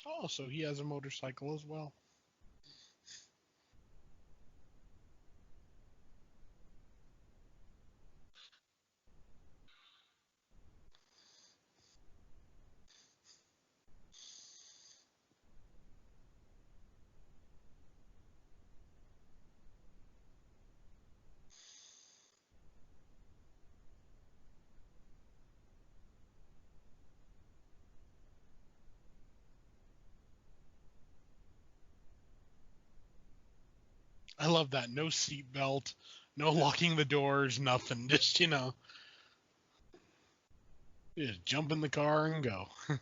Oh, so he has a motorcycle as well. I love that. No seatbelt, no locking the doors, nothing. Just, just jump in the car and go. Huh.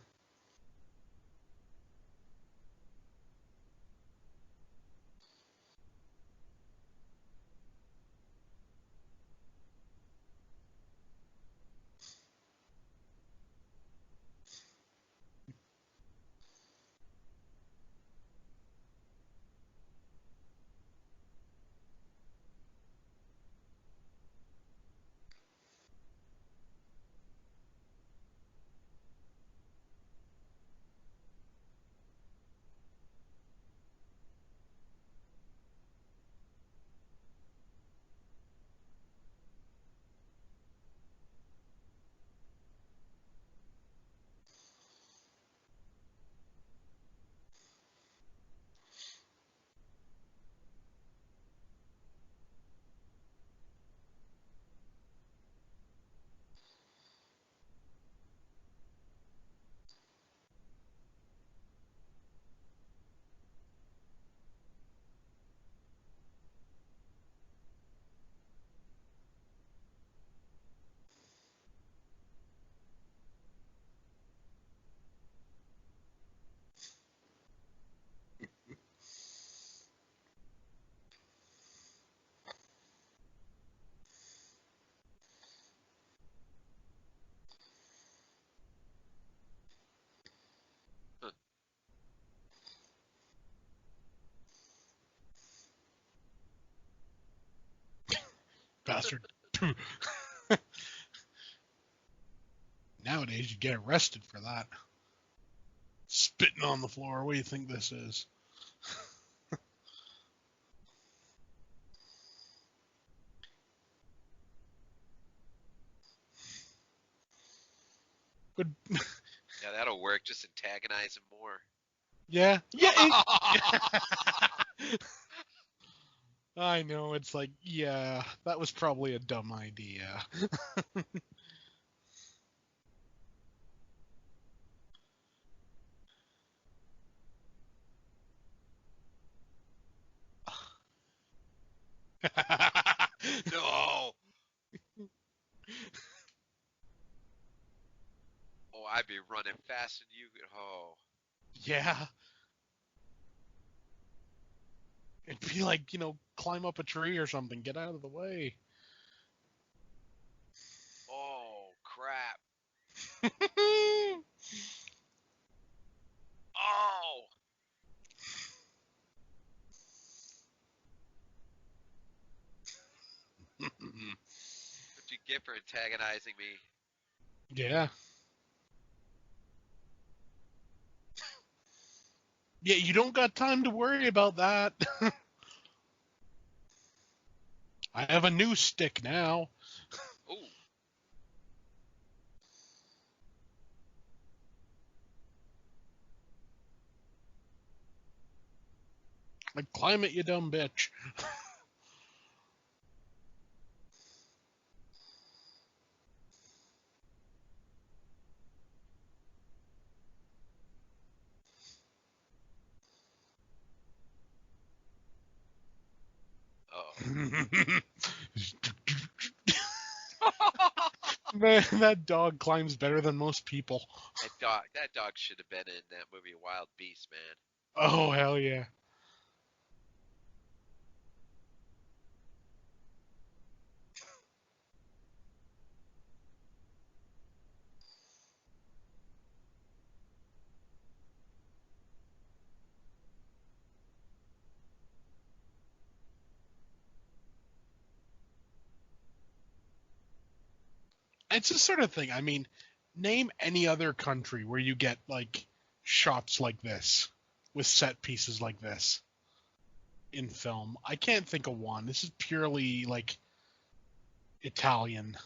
Bastard. Nowadays, you get arrested for that. Spitting on the floor. What do you think this is? Good. Yeah, that'll work. Just antagonize him more. Yeah. Yeah. I know. It's like, yeah, that was probably a dumb idea. No. Oh, I'd be running faster than you could. Oh. Yeah. It'd be like, climb up a tree or something. Get out of the way. Oh, crap. Oh. What'd you get for antagonizing me? Yeah. Yeah, you don't got time to worry about that. I have a new stick now. Oh. Like, climb it, you dumb bitch. Oh. Man, that dog climbs better than most people. That dog should have been in that movie Wild Beast, man. Oh, hell yeah. It's the sort of thing. I mean, name any other country where you get, like, shots like this with set pieces like this in film. I can't think of one. This is purely like Italian.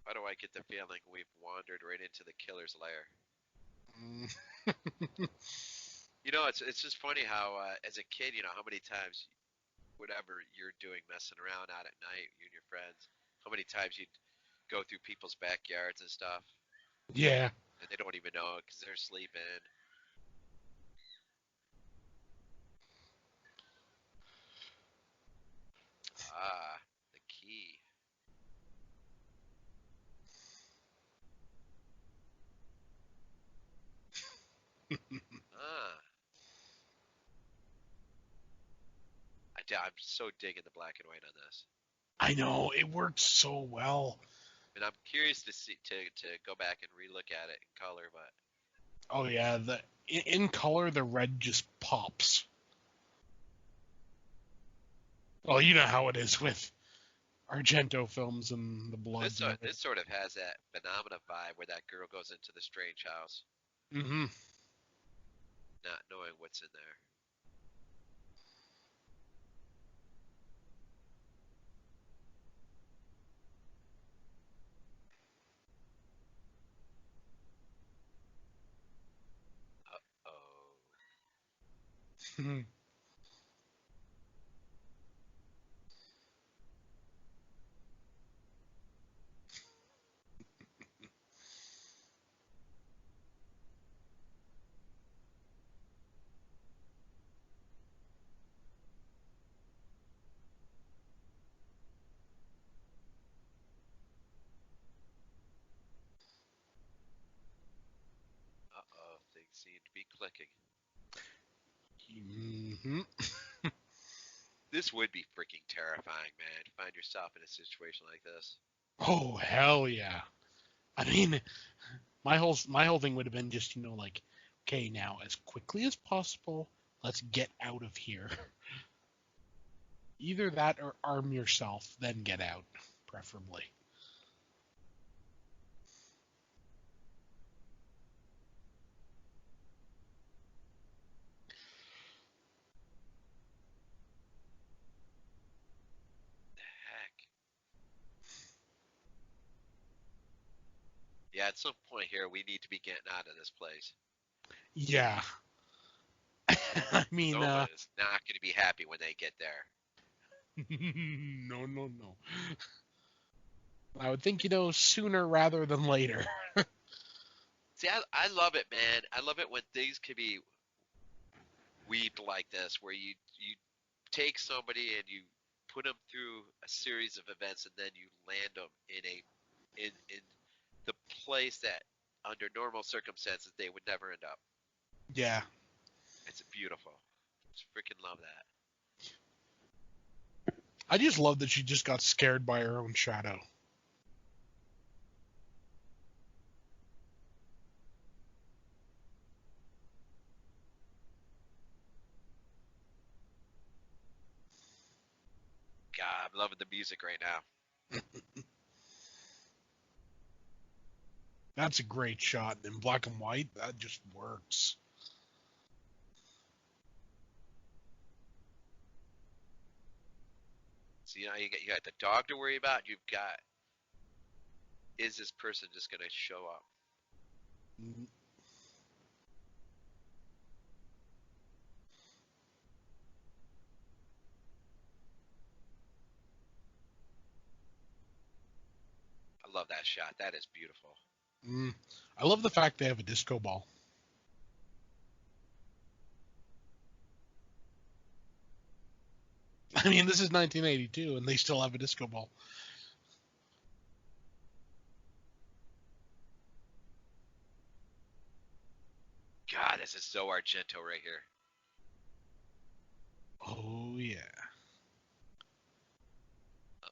Why do I get the feeling we've wandered right into the killer's lair? Mm. You know, it's just funny how as a kid, you know, how many times whatever you're doing, messing around out at night, you and your friends, how many times you'd go through people's backyards and stuff, Yeah. and they don't even know it because they're sleeping. Ah, the key. Ah, I'm so digging the black and white on this. I know it works so well. And I'm curious to see to go back and relook at it in color, but Oh yeah, the in color the red just pops. Well, you know how it is with Argento films and the bloods and this everything. sort of has that phenomena vibe where that girl goes into the strange house, Mm-hmm. not knowing what's in there. Oh, oh, things seem to be clicking. Mm-hmm. This would be freaking terrifying, man. To find yourself in a situation like this. Oh hell yeah! I mean, my whole thing would have been just like, okay, now as quickly as possible, let's get out of here. Either that or arm yourself, then get out, preferably. Heck. Yeah, at some point here, we need to be getting out of this place. Yeah. I mean, Soma is not going to be happy when they get there. no, no, no. I would think sooner rather than later. See, I love it, man. I love it when things can be weaved like this, where you take somebody and you put them through a series of events, and then you land them in the place that under normal circumstances they would never end up. Yeah. It's beautiful. Just freaking love that. I just love that she just got scared by her own shadow. God, I'm loving the music right now. That's a great shot in black and white. That just works. So you got the dog to worry about. You've got, is this person just gonna show up? I love that shot. That is beautiful. Mm. I love the fact they have a disco ball. I mean, this is 1982, and they still have a disco ball. God, this is so Argento right here. Oh yeah. Oh,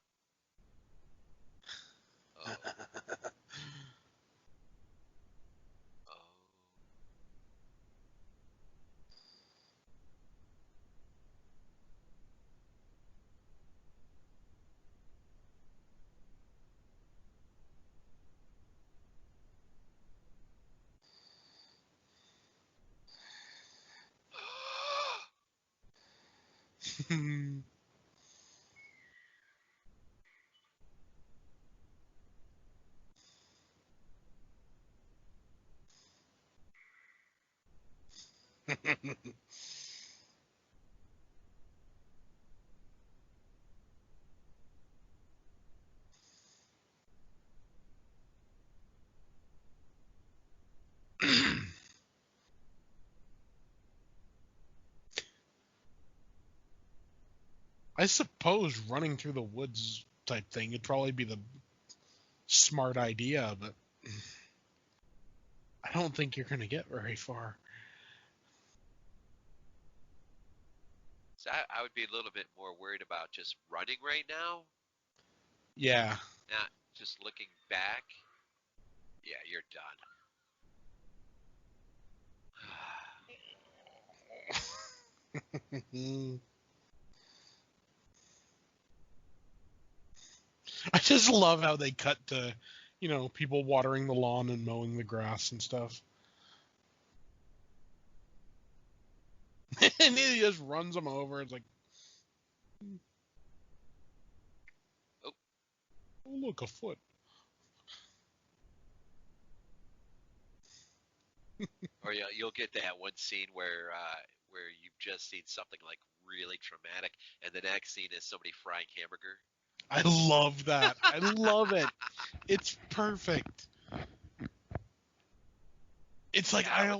oh. I suppose running through the woods type thing would probably be the smart idea, but I don't think you're going to get very far. So I would be a little bit more worried about just running right now, Yeah. not just looking back. Yeah, you're done. I just love how they cut to, people watering the lawn and mowing the grass and stuff. And he just runs them over. It's like, Oh, oh, look, a foot. or you'll get that one scene where you've just seen something like really traumatic, and the next scene is somebody frying hamburger. I love that. I love it. It's perfect. It's like Yeah,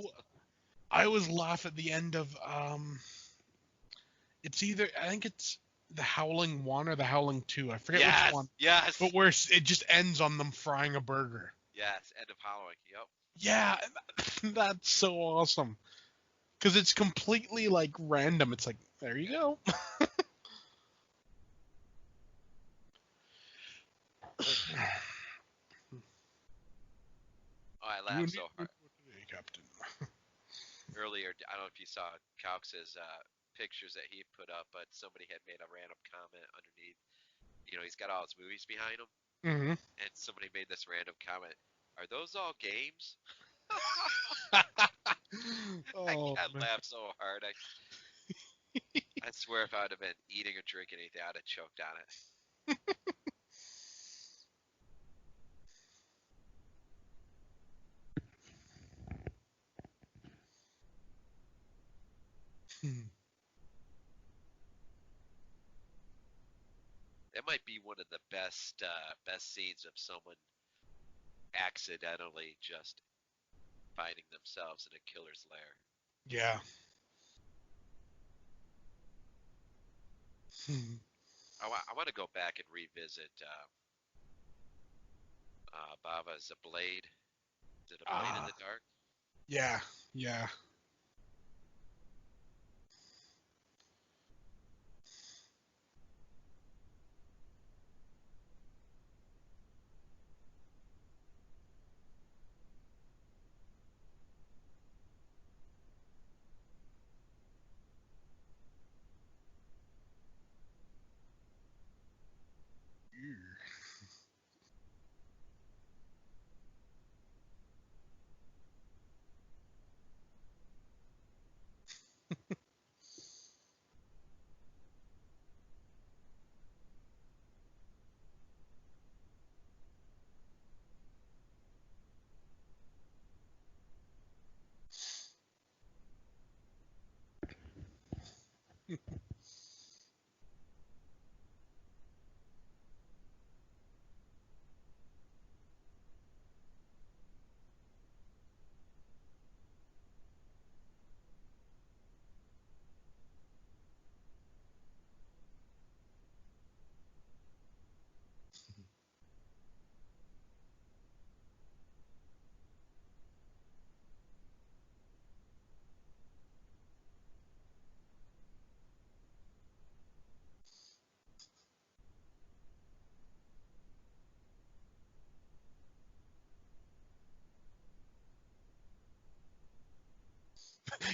I always laugh at the end of it's either I think it's the Howling 1 or the Howling 2. I forget which one. Yes, But where it just ends on them frying a burger. yes. End of Halloween. Yep. Yeah, that's so awesome. Because it's completely like random. It's like, there you go. Oh, I You laughed need so to hard report today, Captain. earlier. I don't know if you saw Calx's pictures that he put up, but somebody had made a random comment underneath. He's got all his movies behind him, Mm-hmm. and somebody made this random comment. Are those all games? Oh, I man. laughed so hard. I swear if I would have been eating or drinking anything, I'd have choked on it. That might be one of the best scenes of someone accidentally just finding themselves in a killer's lair. Yeah. I want to go back and revisit Bava's A Blade. Is it A Blade in Ah, the Dark? yeah, yeah.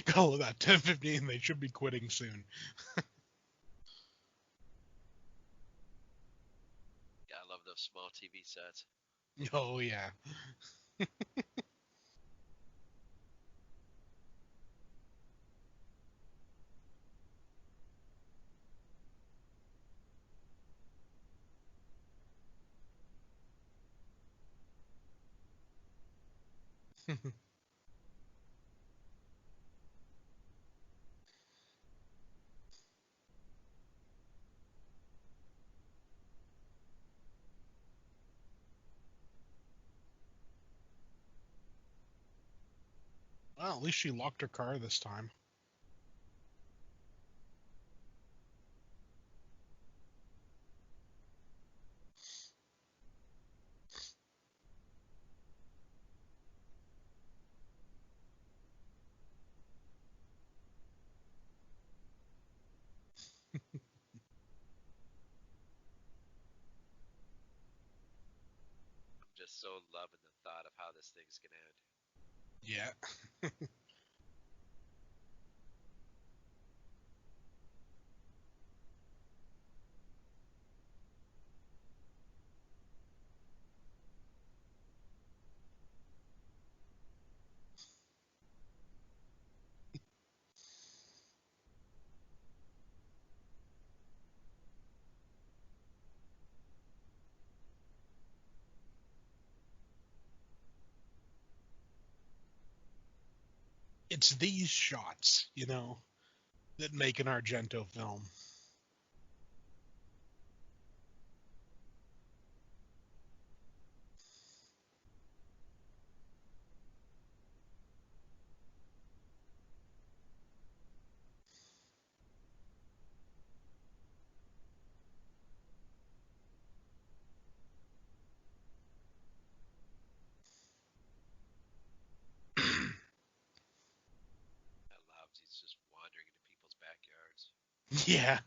Call it that. 10:15. They should be quitting soon. Yeah, I love those small TV sets. Oh yeah. Well, at least she locked her car this time. I'm just so loving the thought of how this thing's gonna end. Yeah. It's these shots, that make an Argento film. I love he's just wandering into people's backyards. Yeah.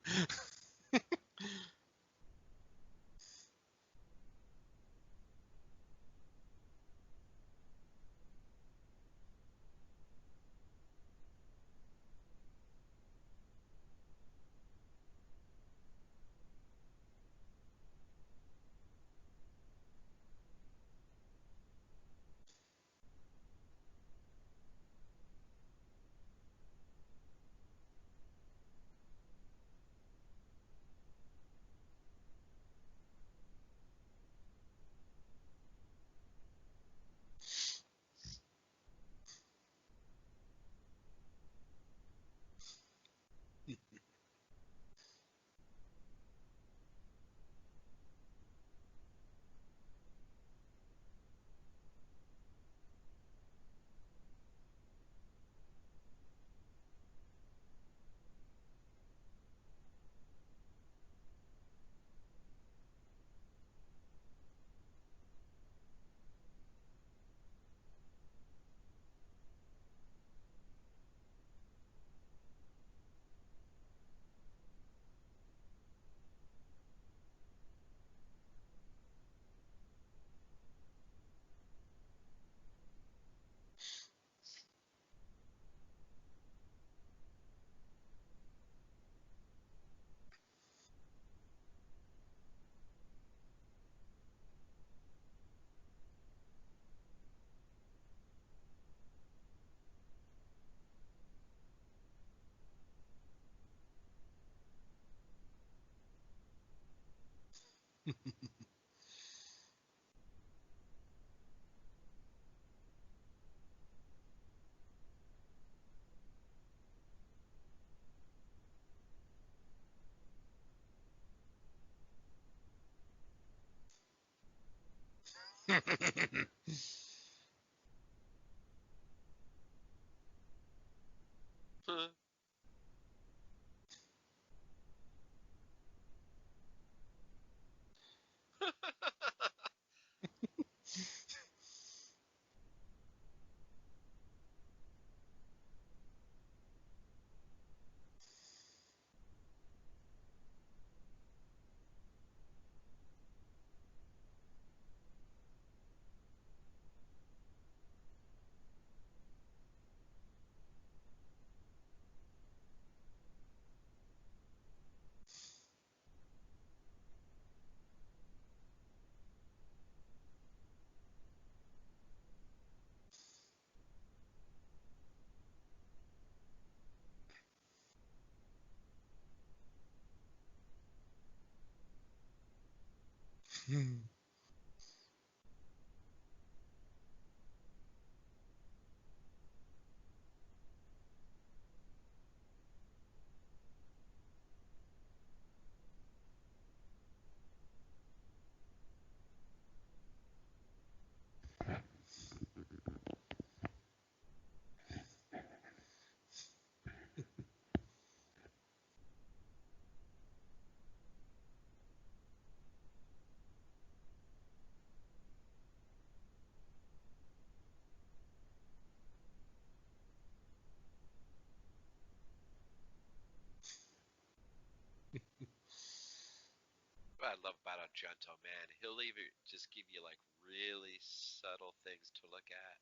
love about Argento, man. He'll either just give you like really subtle things to look at,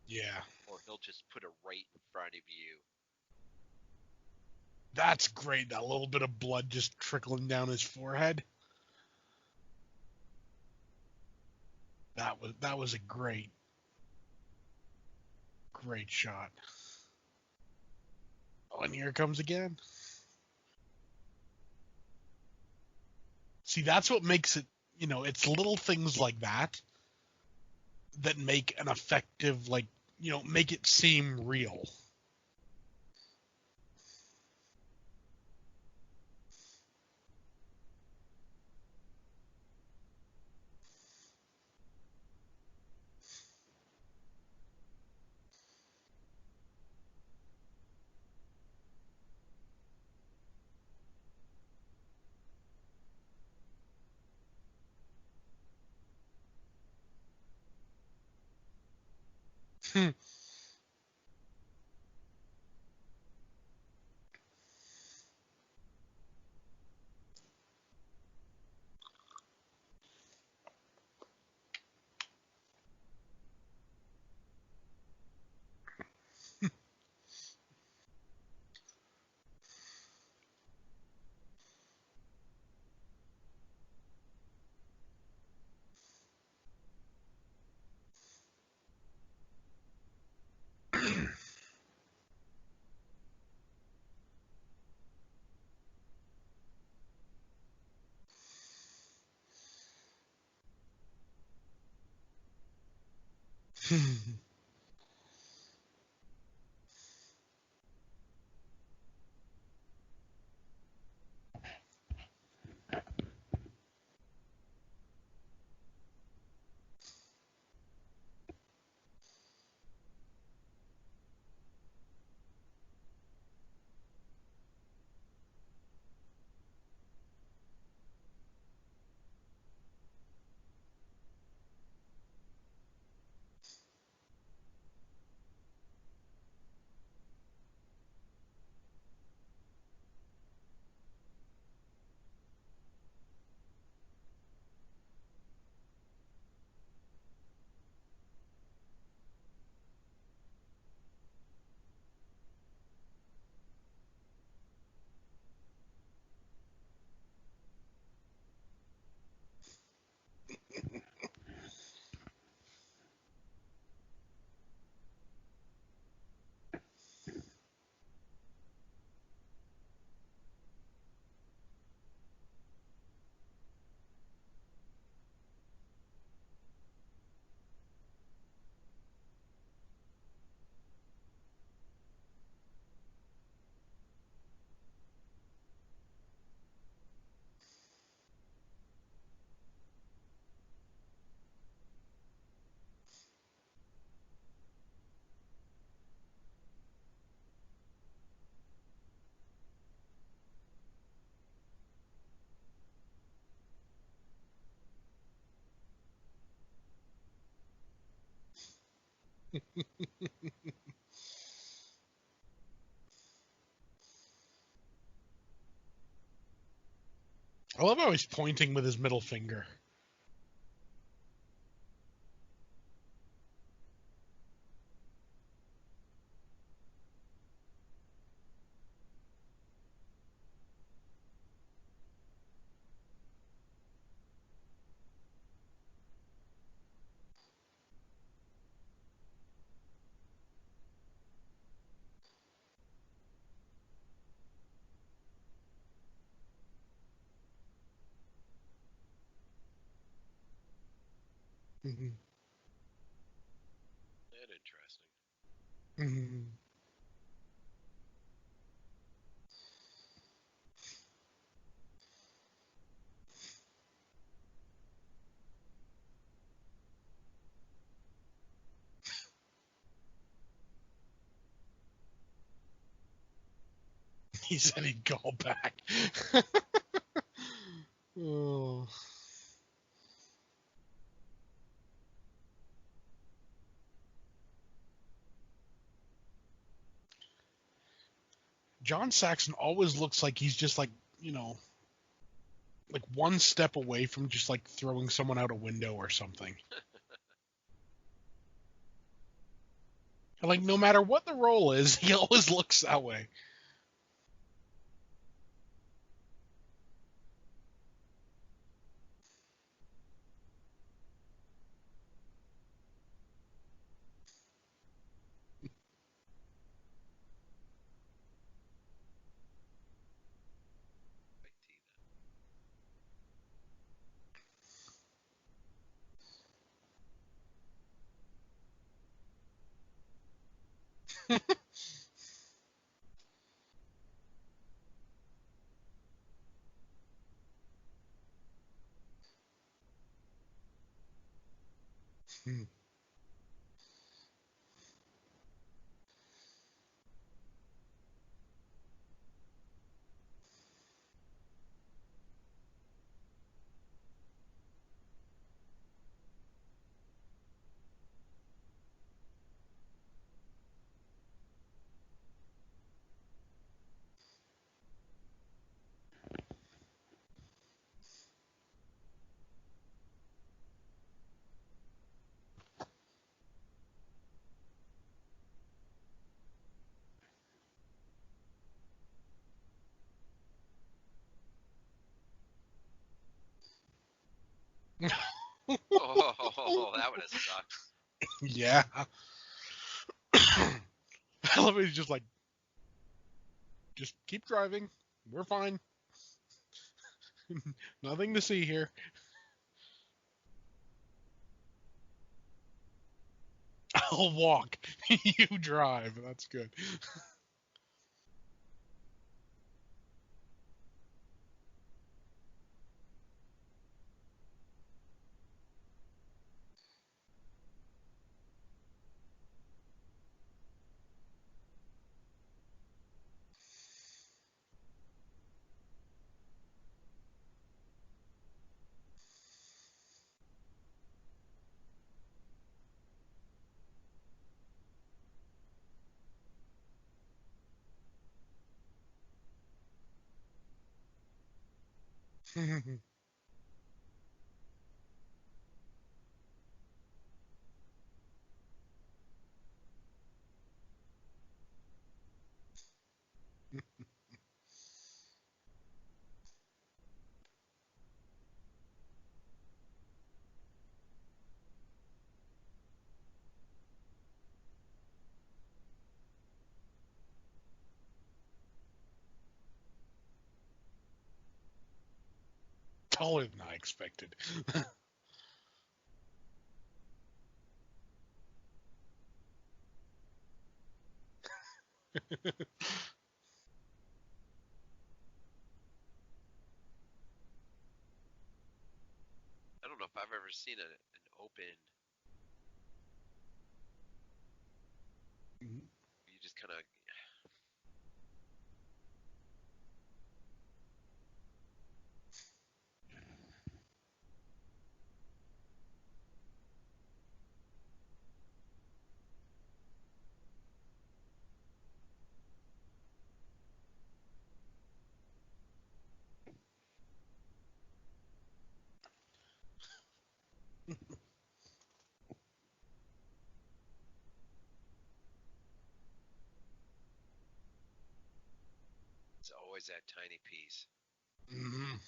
Yeah. or he'll just put it right in front of you. That's great. That little bit of blood just trickling down his forehead. That was a great shot. Oh, and here it comes again. See, that's what makes it, it's little things like that that make an effective, like, make it seem real. I love how he's pointing with his middle finger. Mhm. And interesting. Mhm. He said he'd call back. Oh. John Saxon always looks like he's just like, like one step away from just like throwing someone out a window or something. And, like no matter what the role is, he always looks that way. Oh, that would have sucked. Yeah. I love it. He's just like, just keep driving. We're fine. Nothing to see here. I'll walk. You drive. That's good. Taller than I expected. I don't know if I've ever seen an open. You just kind of. It's always that tiny piece. Mhm.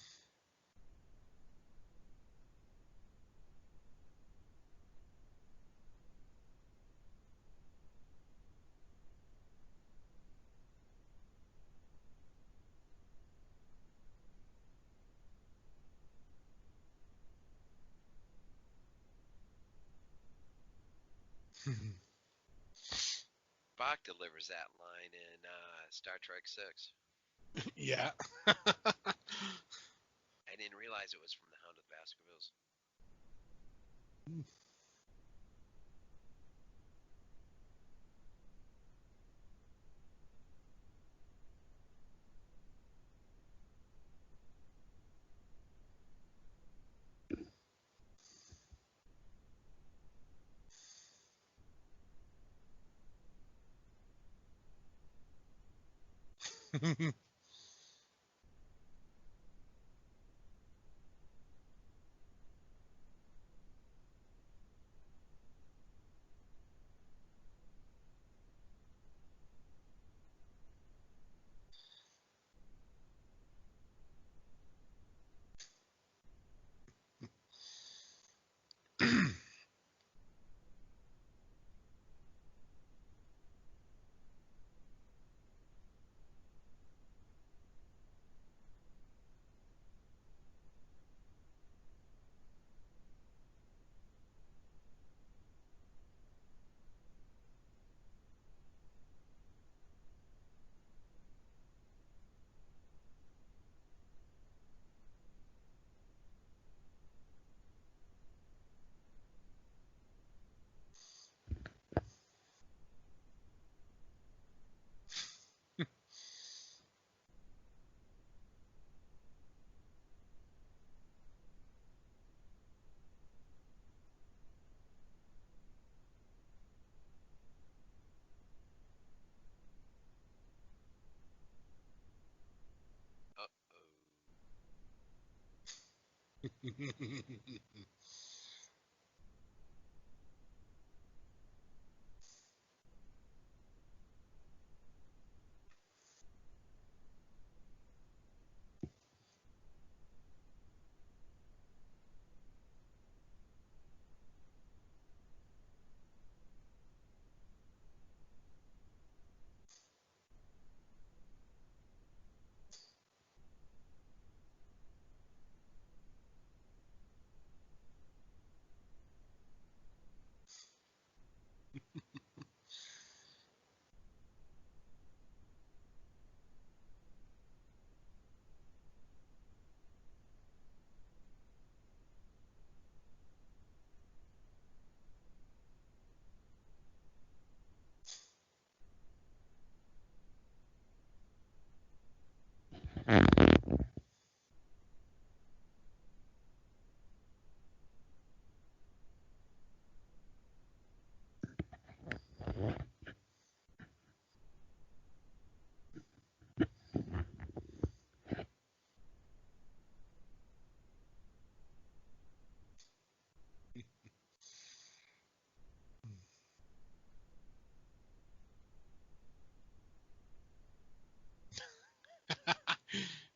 Spock delivers that line in Star Trek 6. Yeah. I didn't realize it was from the Hound of the Baskervilles.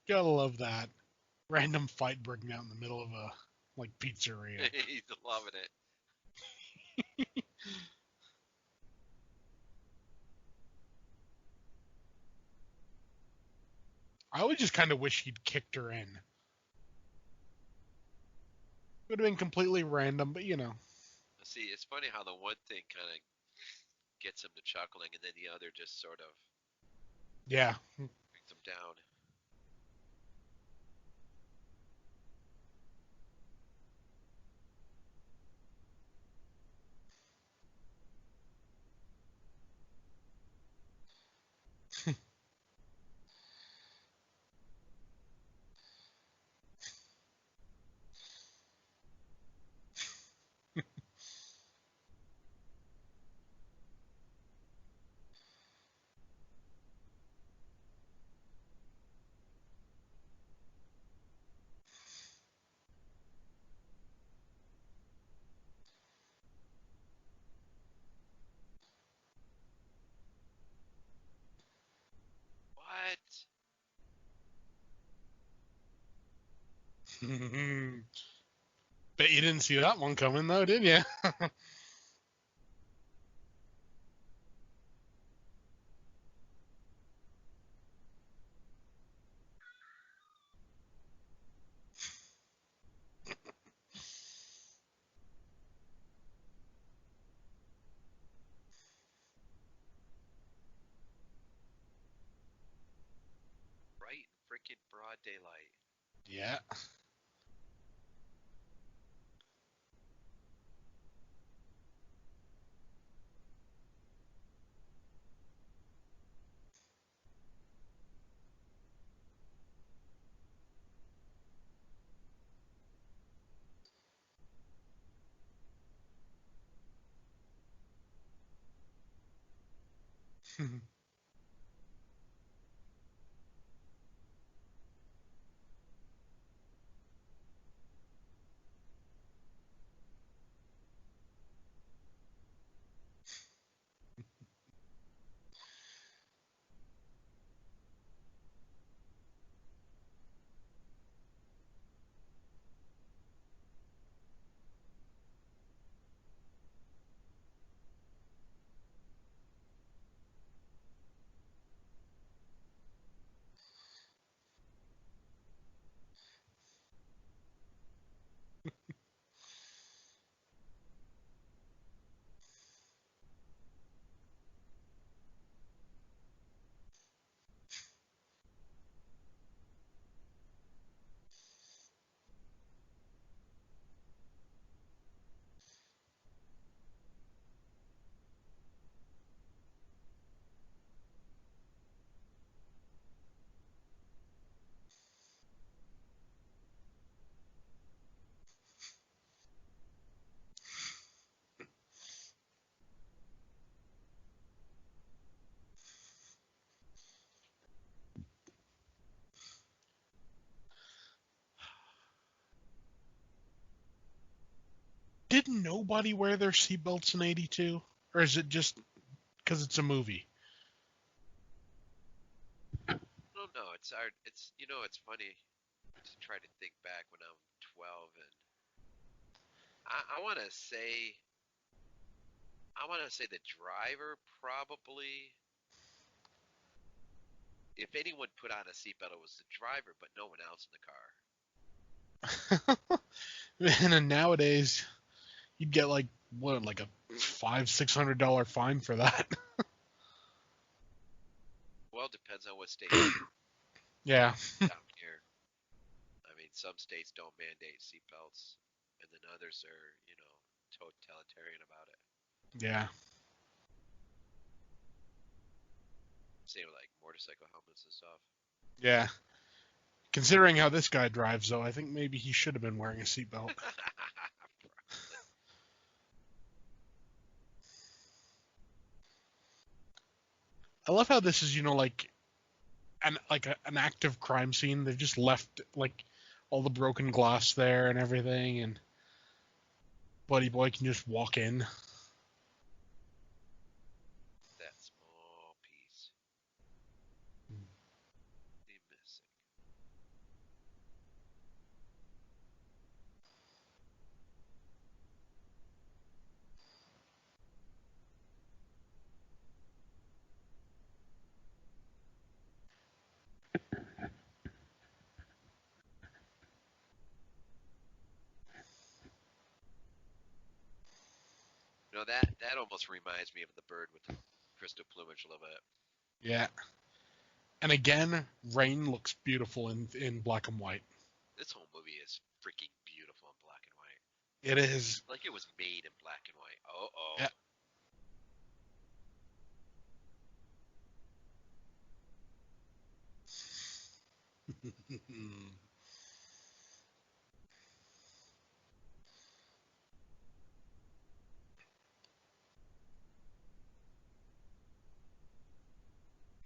Gotta love that. Random fight breaking out in the middle of a like pizzeria. He's loving it. I would just kind of wish he'd kicked her in. Would have been completely random, but you know. See, it's funny how the one thing kind of gets him to chuckling, and then the other just sort of Yeah. brings him down. What? Bet you didn't see that one coming, though, did you? Right in freaking broad daylight. Yeah. didn't nobody wear their seatbelts in '82, or is it just because it's a movie? I don't know. It's hard. It's funny to try to think back when I'm 12, and I want to say, the driver probably. If anyone put on a seatbelt, it was the driver, but no one else in the car. And nowadays, you'd get like what, like a $500-600 fine for that. Well, it depends on what state Yeah, down here. I mean, some states don't mandate seatbelts, and then others are, totalitarian about it. yeah, Same with like motorcycle helmets and stuff. yeah. Considering how this guy drives, though, I think maybe he should have been wearing a seatbelt. I love how this is, like an active crime scene. They've just left like all the broken glass there and everything, and Buddy Boy can just walk in. That small piece. The missing. That almost reminds me of the bird with the crystal plumage a little bit. Yeah. And again, Rain looks beautiful in black and white. This whole movie is freaking beautiful in black and white. It is. Like it was made in black and white. Oh. Yeah.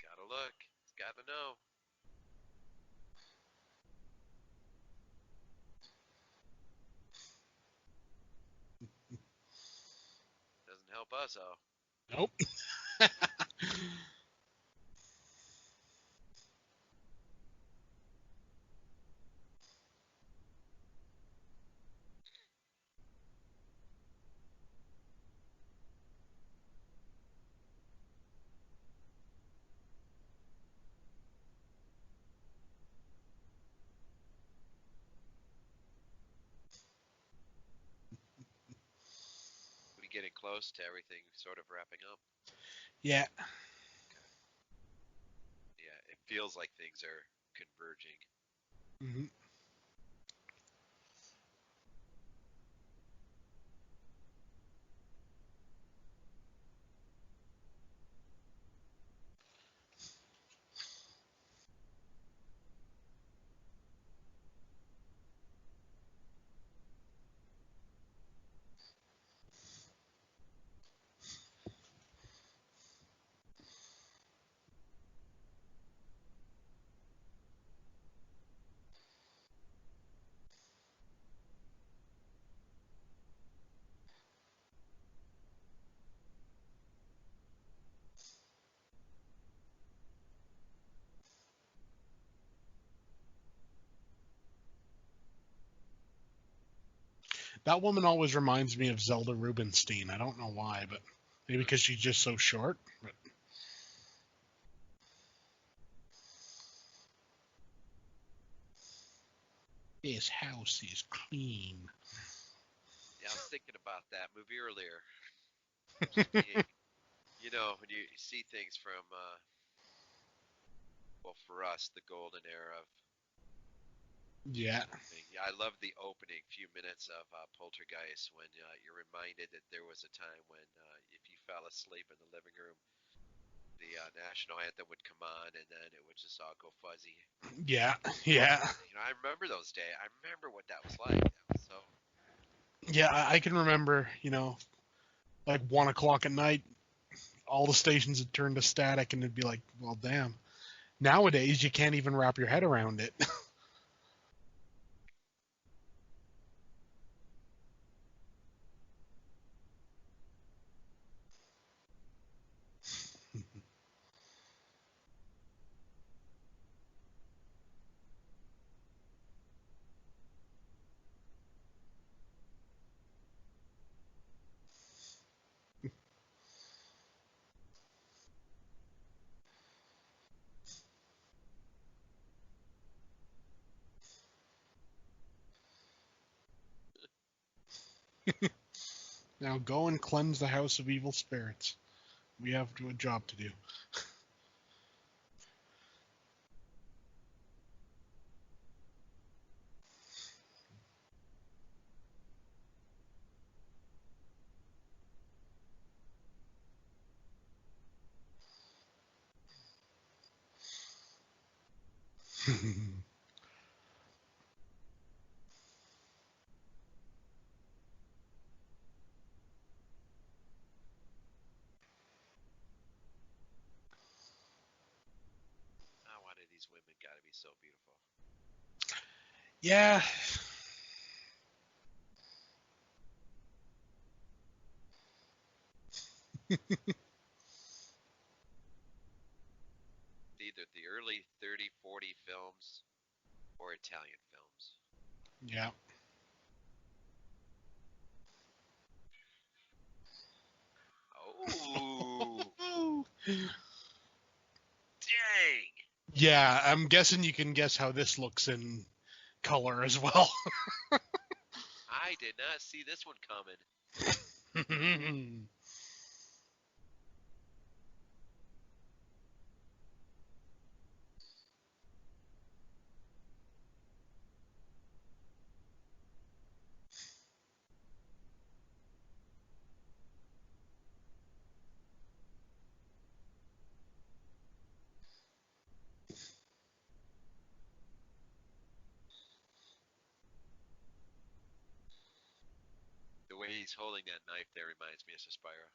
Gotta look. Gotta know. Doesn't help us out. Nope. We getting close to everything sort of wrapping up. Yeah. Okay. Yeah, it feels like things are converging. Hmm. That woman always reminds me of Zelda Rubinstein. I don't know why, but maybe because she's just so short. But his house is clean. Yeah, I was thinking about that movie earlier. When you see things from, well, for us, the golden era of Yeah. filming. Yeah, I love the opening few minutes of Poltergeist when you're reminded that there was a time when if you fell asleep in the living room, the national anthem would come on and then it would just all go fuzzy. Yeah. Yeah. I remember those days. I remember what that was like. That was so. Yeah. I can remember, like 1 o'clock at night, all the stations had turned to static, and it'd be like, well, damn. Nowadays, you can't even wrap your head around it. Now go and cleanse the house of evil spirits. We have a job to do. Oh, why do these women gotta be so beautiful? Yeah. Either the early 30, 40 films or Italian films. Yeah. Oh, dang! Yeah, I'm guessing you can guess how this looks in color as well. I did not see this one coming. The way he's holding that knife there reminds me of Suspira.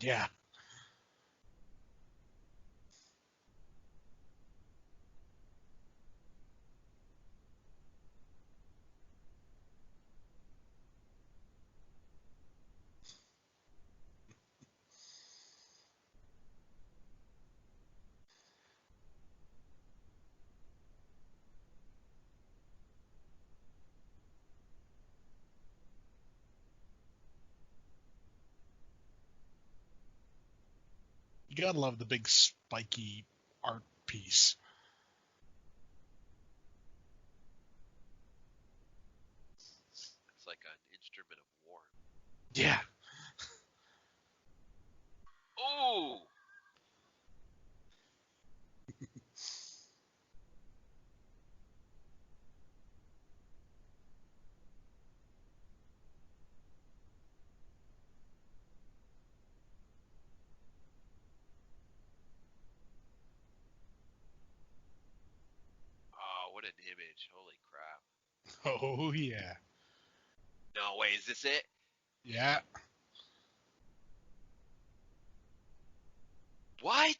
Yeah. You gotta love the big spiky art piece. It's like an instrument of war. Yeah. Oh! Oh, what an image. Holy crap. Oh yeah. No way, is this it? Yeah. What?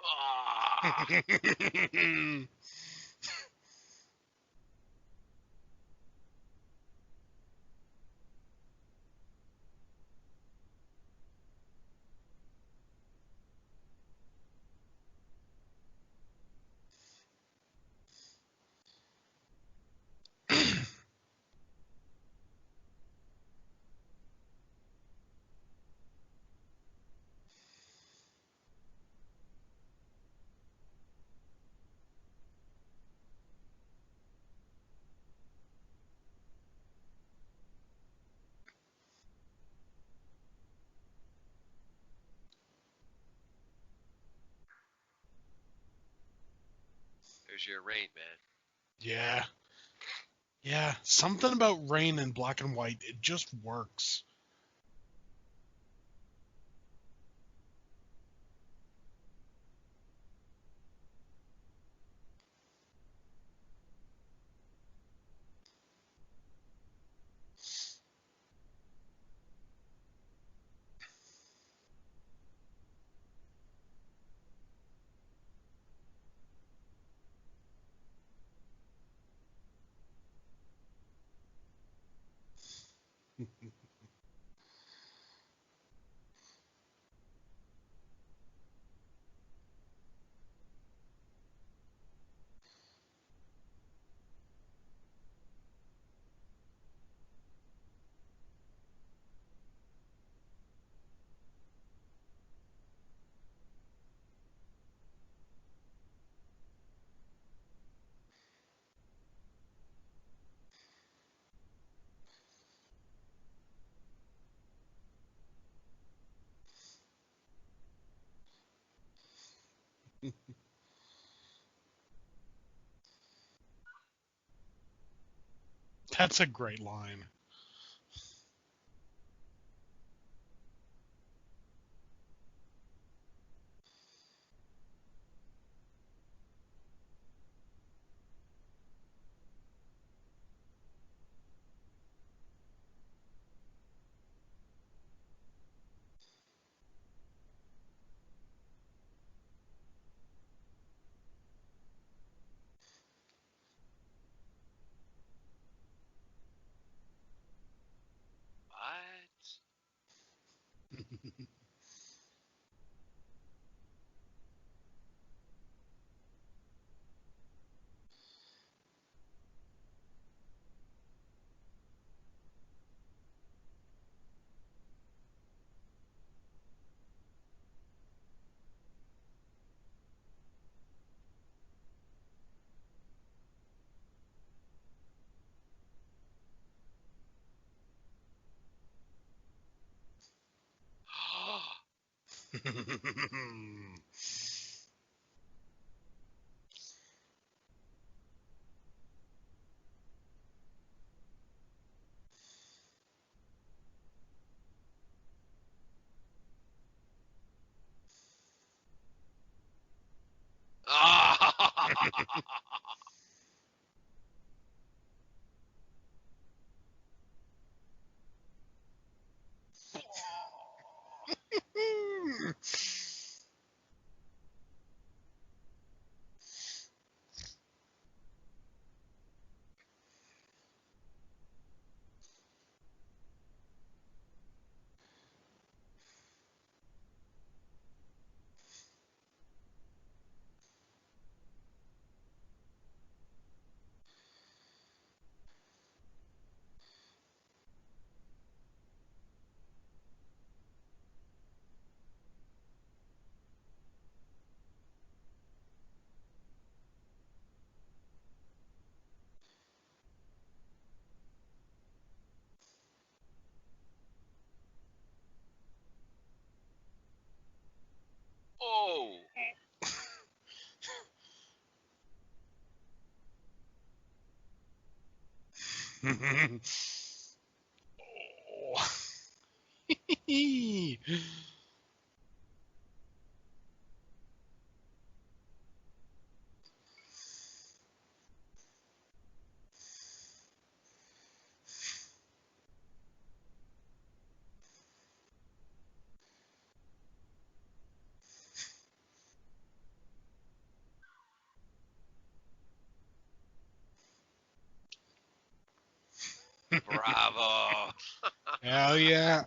Ah, there's your rain, man. Yeah. Yeah. Something about rain in black and white, it just works. That's a great line. What? Ah! Bravo. Hell yeah.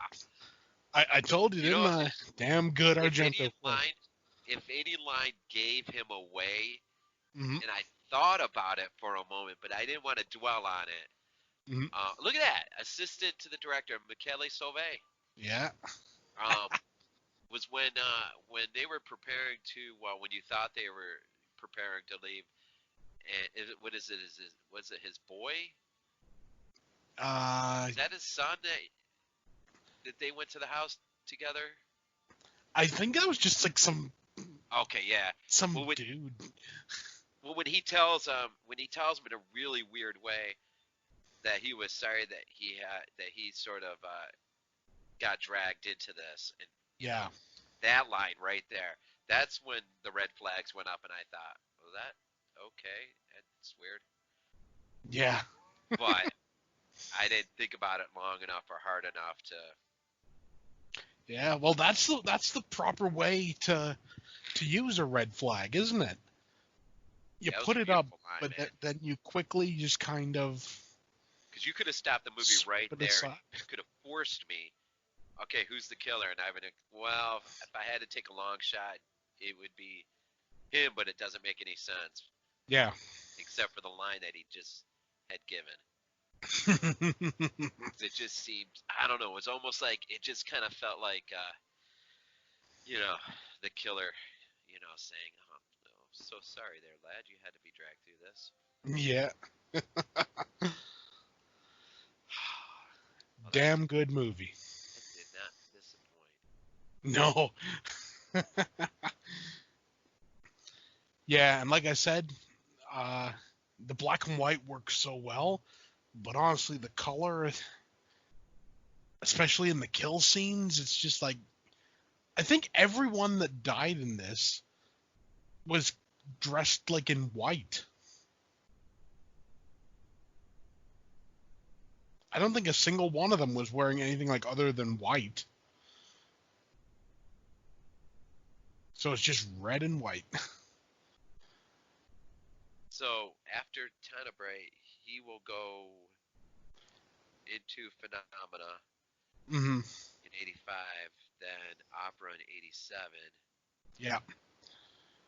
I told you, You didn't know, I? Damn good if any Argento flick. line, if any line gave him away, Hmm. and I thought about it for a moment, but I didn't want to dwell on it. Hmm. Look at that, assistant to the director, Michele Sauvé. Yeah. Um, was when they were preparing to, well, when you thought they were preparing to leave, and what is it? Was it his boy? Uh, Is that his son that they went to the house together? I think that was just like Okay, yeah. some Well, when dude. when he tells him in a really weird way that he was sorry that he sort of got dragged into this, and Yeah. that line right there, that's when the red flags went up, and I thought, well, that okay, that's weird, Yeah. but I didn't think about it long enough or hard enough to. Yeah. Well, that's the proper way to use a red flag, isn't it? You Yeah, it was put a it up, beautiful line, but man. then you quickly just kind of Because you could have stopped the movie sweep right it there, and aside. you could have forced me. Okay, who's the killer? And I would have. Well, if I had to take a long shot, it would be him, but it doesn't make any sense Yeah. except for the line that he just had given. It just seemed, I don't know, it was almost like it just kind of felt like, you know, the killer, saying, "Oh, no, so sorry there, lad. You had to be dragged through this." Yeah. Well, Damn good movie. that did not disappoint. No. Yeah, and like I said, uh, the black and white works so well, but honestly, the color, especially in the kill scenes, it's just like I think everyone that died in this was dressed like in white. I don't think a single one of them was wearing anything like other than white. So it's just red and white. So after Tenebrae, he will go into Phenomena Hmm. in '85, then Opera in '87, Yeah.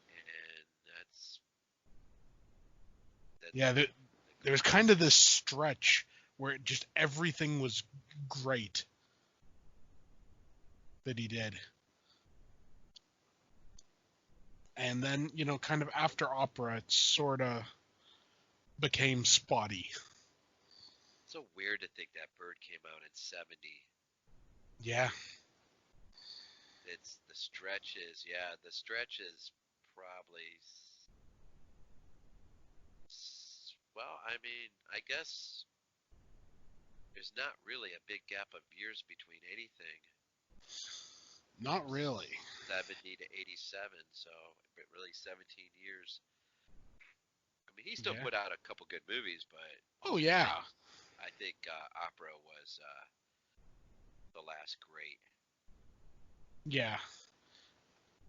and that's Yeah, the there was Glen. kind of this stretch where just everything was great that he did. And then, kind of after opera, it sort of became spotty. So weird to think that Bird came out in '70. Yeah. It's the stretches, yeah, the stretches probably. Well, I mean, I guess there's not really a big gap of years between anything. Not really. 70 to '87, so but really 17 years. I mean, he still Yeah. put out a couple good movies, but Oh, yeah. I think Opera was the last great. Yeah.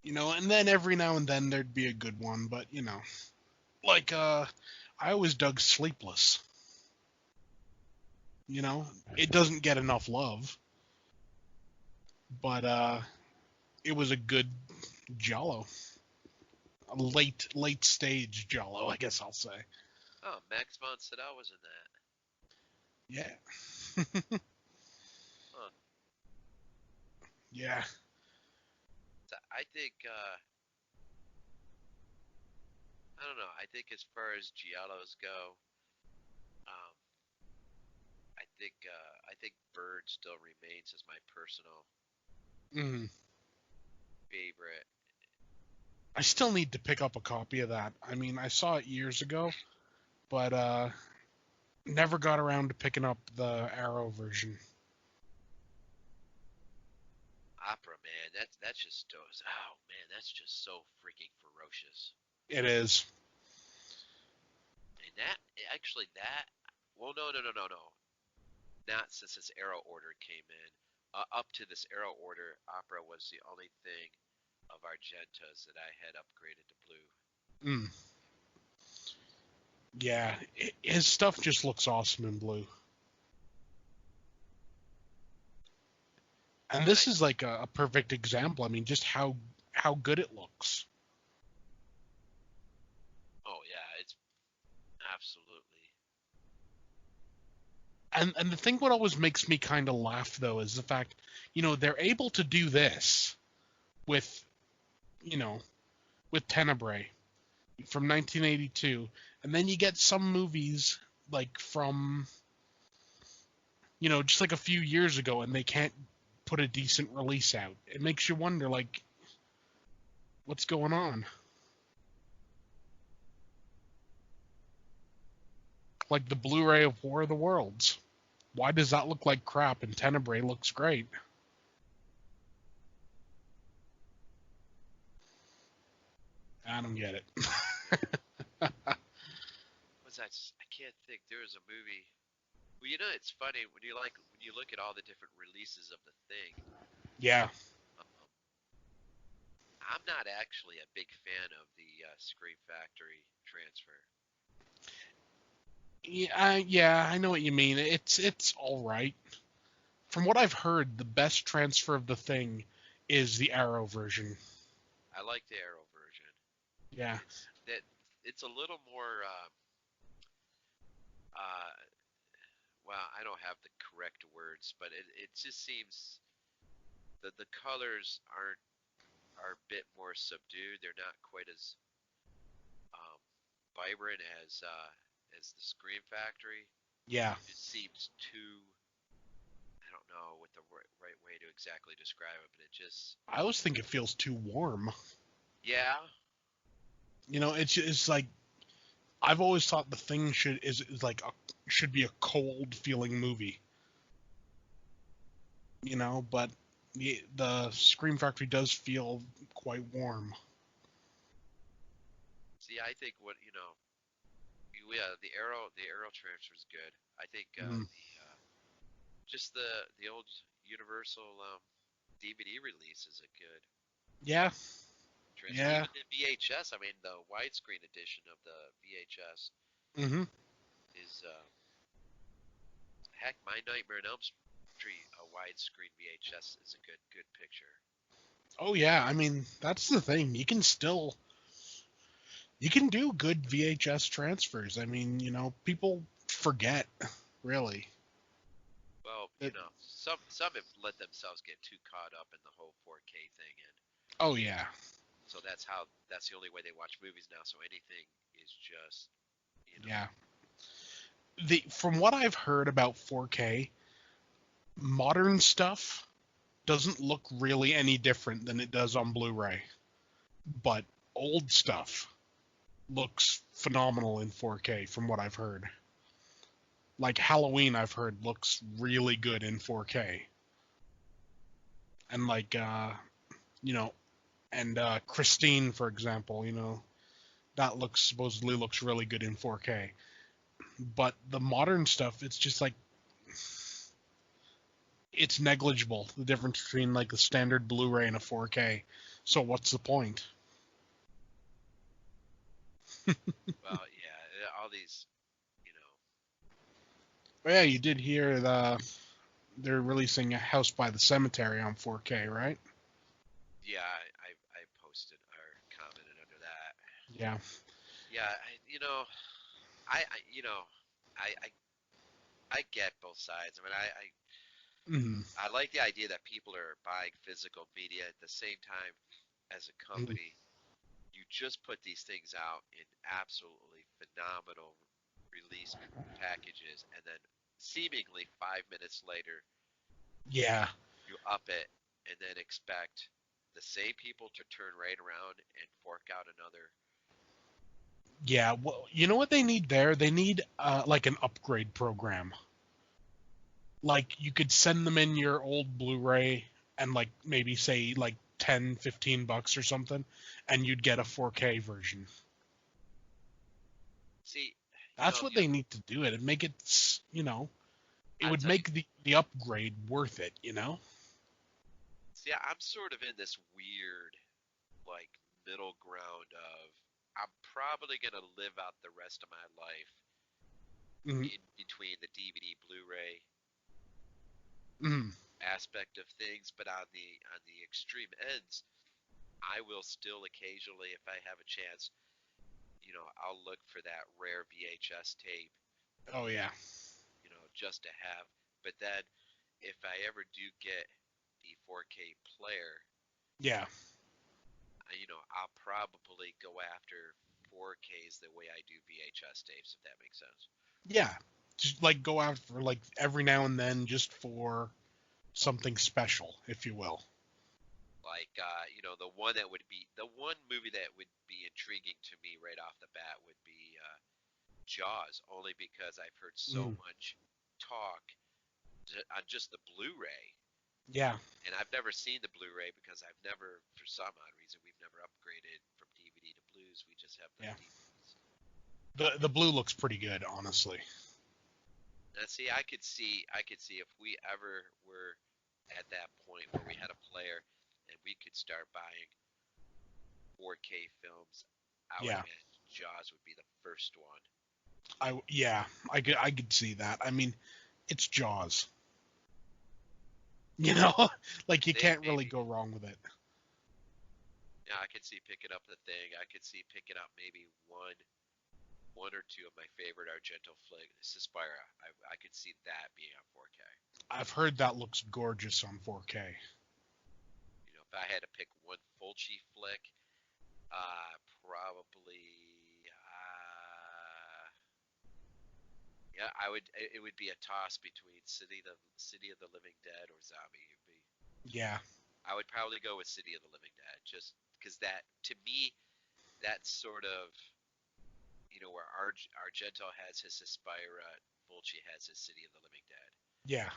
And then every now and then there'd be a good one, but, like, I always dug Sleepless. You know, it doesn't get enough love, but it was a good Giallo. A late stage Giallo, I guess I'll say. Oh, Max von Sydow was in that. Yeah. Huh. Yeah. So I think I don't know. I think as far as giallos go, um, I think Bird still remains as my personal Mm. favorite. I still need to pick up a copy of that. I mean, I saw it years ago, but Never got around to picking up the Arrow version. Opera, man, that's just oh man, that's just so freaking ferocious. It is. And that actually that well no. Not since this Arrow order came in. Up to this Arrow order, Opera was the only thing of Argento's that I had upgraded to blue. Mm. Yeah, his stuff just looks awesome in blue. And And I this is like a perfect example. I mean, just how good it looks. oh yeah, it's absolutely And the thing what always makes me kind of laugh though is the fact, they're able to do this with, you know, with Tenebrae from 1982, and then you get some movies like from, just like a few years ago, and they can't put a decent release out. It makes you wonder, like, what's going on? Like the Blu-ray of War of the Worlds. Why does that look like crap and Tenebrae looks great? I don't get it. what's that? I can't think. There was a movie. Well, you know, it's funny when you look at all the different releases of the thing. Yeah. Um, I'm not actually a big fan of the Scream Factory transfer. Yeah, I know what you mean. It's all right. From what I've heard, the best transfer of the thing is the Arrow version. I like the Arrow version. Yeah. It's a little more. Uh, well, I don't have the correct words, but it just seems that the colors are a bit more subdued. They're not quite as um, vibrant as the Scream Factory. Yeah. It just seems too. I don't know what the right way to exactly describe it, but it just. I always think it feels too warm. Yeah. It's like I've always thought the thing is like should be a cold feeling movie. But the Scream Factory does feel quite warm. See, I think what you know. Yeah, the Arrow transfer is good. I think Mm. the just the old Universal DVD release is a good Yeah. transfer. Yeah. Even the VHS, I mean, the widescreen edition of the VHS Hmm. is heck. My Nightmare on Elm Street, a widescreen VHS is a good picture. Oh yeah. I mean, that's the thing. You can do good VHS transfers. I mean, people forget, really. Well, It, some have let themselves get too caught up in the whole 4K thing, and oh yeah. so that's the only way they watch movies now. So anything is just you know Yeah. From what I've heard about 4K, modern stuff doesn't look really any different than it does on Blu-ray. But old stuff looks phenomenal in 4K from what I've heard. Like Halloween, I've heard looks really good in 4K. And like you know, and Christine, for example, that looks supposedly looks really good in 4K. But the modern stuff, it's just like it's negligible, the difference between like the standard Blu-ray and a 4K. So what's the point? well, yeah, all these you know Well, yeah, you did hear they're releasing a House by the Cemetery on 4K, right? yeah, I posted or commented under that. Yeah. Yeah, I you know, I get both sides. I mean, Hmm. I like the idea that people are buying physical media at the same time as a company. You just put these things out in absolutely phenomenal release packages, and then seemingly 5 minutes later, Yeah. you up it and then expect the same people to turn right around and fork out another Yeah, well, you know what they need there? They need like an upgrade program. Like you could send them in your old Blu-ray and like maybe say like 10, $15 or something, and you'd get a 4K version. See, That's what they need to do. It'd make it, it I would tell you, make the upgrade worth it, you know? see, I'm sort of in this weird, like, middle ground of I'm probably gonna live out the rest of my life Mm-hmm. in between the DVD Blu-ray Mm-hmm. aspect of things, but on the extreme ends, I will still occasionally, if I have a chance, I'll look for that rare VHS tape, Oh yeah, just to have. But then, if I ever do get the 4K player, yeah, I'll probably go after 4Ks the way I do VHS tapes, if that makes sense. yeah. Just like go out for like every now and then, just for something special, if you will. Like, the one movie that would be intriguing to me right off the bat would be Jaws, only because I've heard so Mm. much talk on just the Blu-ray, Yeah, and I've never seen the Blu-ray because I've never, for some odd reason, we've never upgraded from DVD to Blues. We just have the yeah. DVDs. The blue looks pretty good, honestly. And see, I could see if we ever were at that point where we had a player and we could start buying 4K films, I would Yeah, imagine Jaws would be the first one. I could see that. I mean, it's Jaws. You know, like you See, can't really maybe. go wrong with it. Yeah, I could see picking up the thing. I could see picking up maybe one or two of my favorite Argento flick, Suspira. I could see that being on 4K. I've heard that looks gorgeous on 4K. If I had to pick one Fulci flick, probably, yeah, I would. It would be a toss between City of the Living Dead or Zombie. Yeah, I would probably go with City of the Living Dead, just because that, to me, that's sort of, where Argento has his Suspira, Fulci has his City of the Living Dead. yeah,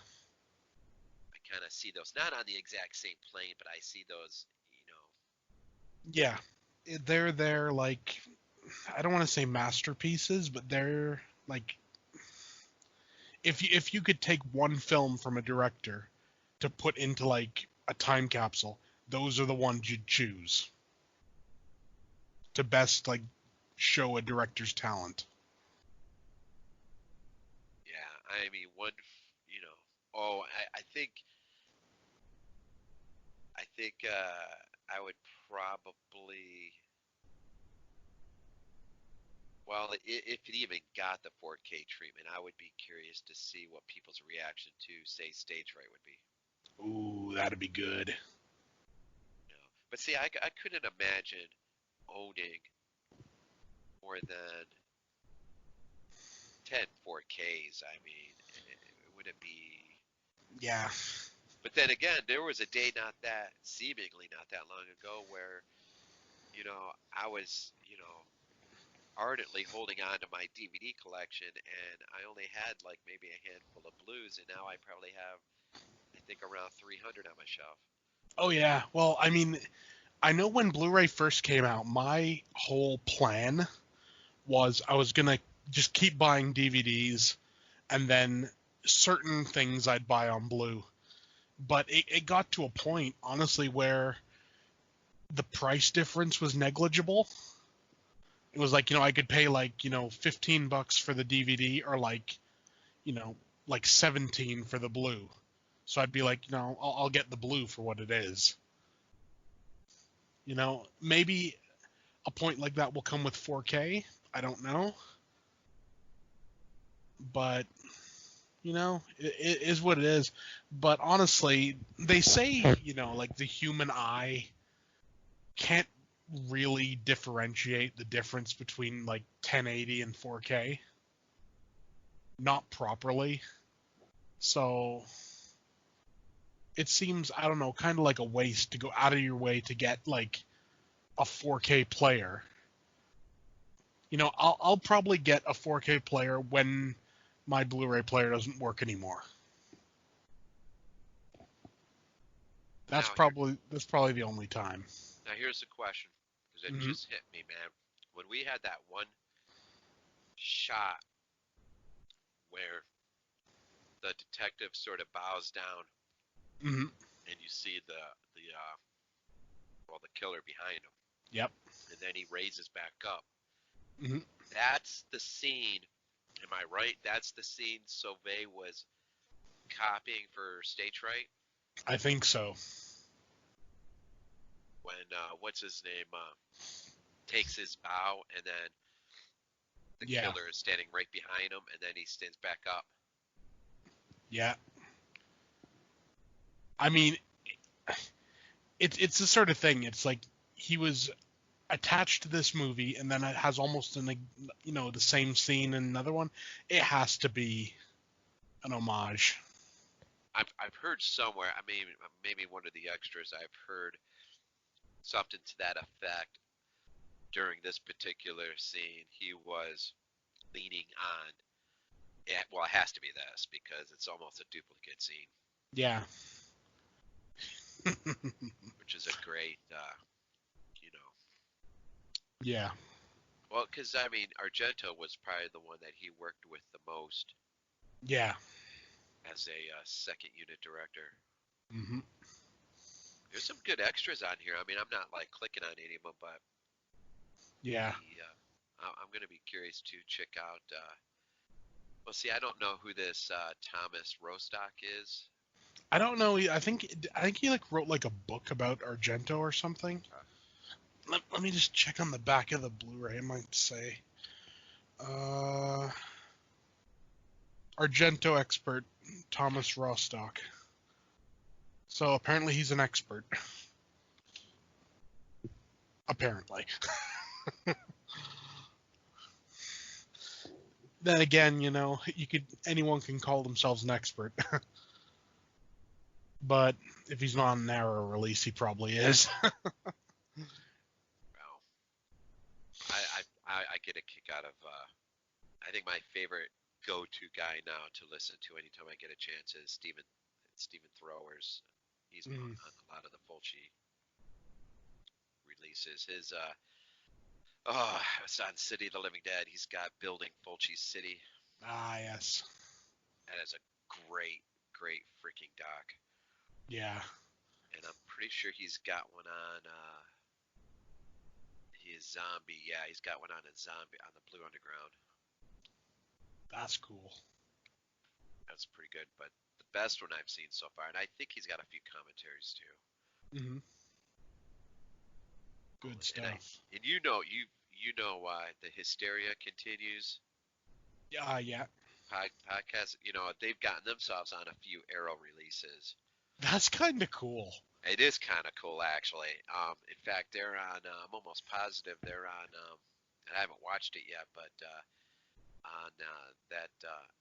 I kind of see those not on the exact same plane, but I see those, yeah. They're like, I don't want to say masterpieces, but they're like, if you could take one film from a director to put into like a time capsule, those are the ones you'd choose to best like show a director's talent. yeah. I mean, oh, I think I would probably, well, if it even got the 4K treatment, I would be curious to see what people's reaction to, say, Stage Fright would be. Ooh, that'd be good. But see, I couldn't imagine owning more than 10 4Ks. I mean, would it be? Yeah, But then again, there was a day seemingly not that long ago, where I was ardently holding on to my DVD collection, and I only had like maybe a handful of blues, and now I probably have, I think, around 300 on my shelf. oh yeah. Well, I mean, I know when Blu-ray first came out, my whole plan was I was gonna just keep buying DVDs and then certain things I'd buy on Blue. But it got to a point, honestly, where the price difference was negligible. It was like, I could pay like, $15 for the DVD or you know, like 17 for the Blue. So I'd be like, I'll get the Blue for what it is. Maybe a point like that will come with 4K. I don't know, but it is what it is. But honestly, they say, like the human eye can't really differentiate the difference between like 1080 and 4K, not properly. So it seems, I don't know, kind of like a waste to go out of your way to get like a 4K player I'll probably get a 4K player when my Blu-ray player doesn't work anymore. That's Now here, probably the only time. now here's the question, because it Hmm. just hit me, man. When we had that one shot where the detective sort of bows down Hmm. and you see the killer behind him, Yep. and then he raises back up. Hmm. That's the scene. Am I right? That's the scene Sauvé was copying for Stage Right I think so. when what's his name takes his bow, and then the Yeah. killer is standing right behind him, and then he stands back up. Yeah. I mean, it's the sort of thing. It's like he was attached to this movie, and then it has almost the same scene in another one. It has to be an homage. I've heard somewhere. I mean, maybe one of the extras. I've heard something to that effect during this particular scene. He was leaning on. Yeah, well, it has to be this because it's almost a duplicate scene, Yeah. which is a great, you know. Yeah. Well, because I mean, Argento was probably the one that he worked with the most Yeah. as a second unit director. Hmm. There's some good extras on here. I mean, I'm not like clicking on any of them, but Yeah. I'm gonna be curious to check out. Well, see, I don't know who this Thomas Rostock is. I don't know. I think he like wrote like a book about Argento or something. Uh, Let me just check on the back of the Blu-ray. It might say uh, Argento expert Thomas Rostock. So apparently he's an expert. Apparently. Then again, anyone can call themselves an expert. But if he's not an error release, he probably is. well, I get a kick out of. I think my favorite go-to guy now to listen to anytime I get a chance is Stephen Throwers. He's Mm. on a lot of the Fulci releases. It's on City of the Living Dead. He's got Building Fulci's City. Ah, yes. That is a great freaking doc. Yeah. And I'm pretty sure he's got one on his zombie. Yeah, he's got one on a zombie on the Blue Underground. That's cool. That's pretty good. But the best one I've seen so far, and I think he's got a few commentaries too. Hmm. Good stuff. And you know why the hysteria continues Yeah. podcast. You know they've gotten themselves on a few Arrow releases. That's kind of cool. It is kind of cool, actually. In fact, they're on. I'm almost positive they're on. I haven't watched it yet, but on that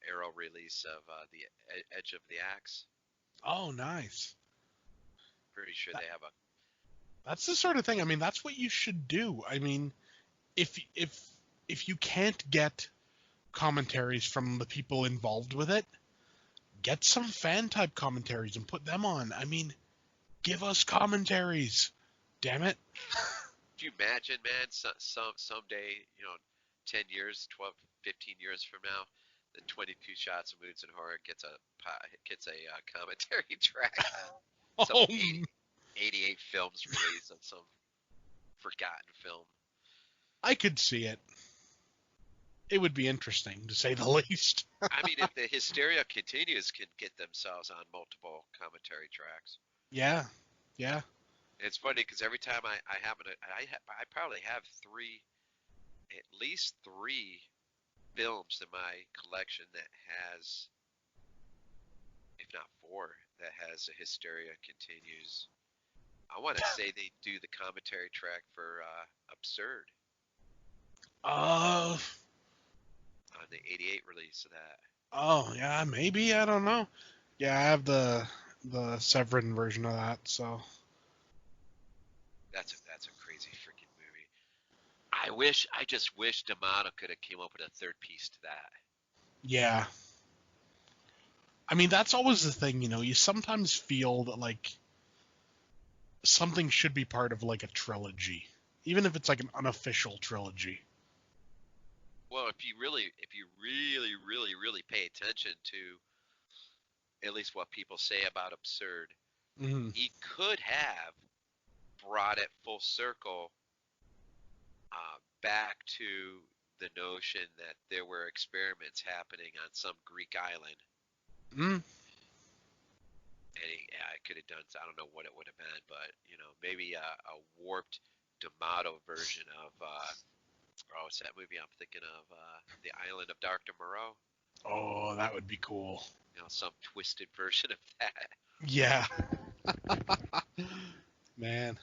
Arrow release of the Edge of the Axe. Oh, nice. Pretty sure That, they have a. that's the sort of thing. I mean, that's what you should do. I mean, if you can't get commentaries from the people involved with it, get some fan type commentaries and put them on. I mean, give us commentaries. Damn it. Do you imagine, man? Someday, 10 years, 12, 15 years from now, the 22 Shots of Moods and Horror gets a commentary track on some Oh, 88 films released on some forgotten film. I could see it. It would be interesting, to say the least. I mean, if the hysteria continues, can get themselves on multiple commentary tracks. Yeah. Yeah. It's funny because every time I happen to, I probably have at least three films in my collection that has, if not four, that has a hysteria continues. I want to say they do the commentary track for Absurd Uh, on the '88 release of that. oh, yeah, maybe. I don't know. Yeah, I have the Severin version of that, so. That's a crazy freaking movie. I just wish D'Amato could have came up with a third piece to that. Yeah. I mean, that's always the thing, you know. You sometimes feel that like something should be part of like a trilogy, even if it's like an unofficial trilogy. Well, if you really pay attention to at least what people say about Absurd, Mm-hmm. he could have brought it full circle back to the notion that there were experiments happening on some Greek island. Mm. And I could have done, I don't know what it would have been, but, maybe a warped D'Amato version of, what's that movie I'm thinking of? The Island of Dr. Moreau. Oh, that would be cool. Some twisted version of that. Yeah. Man.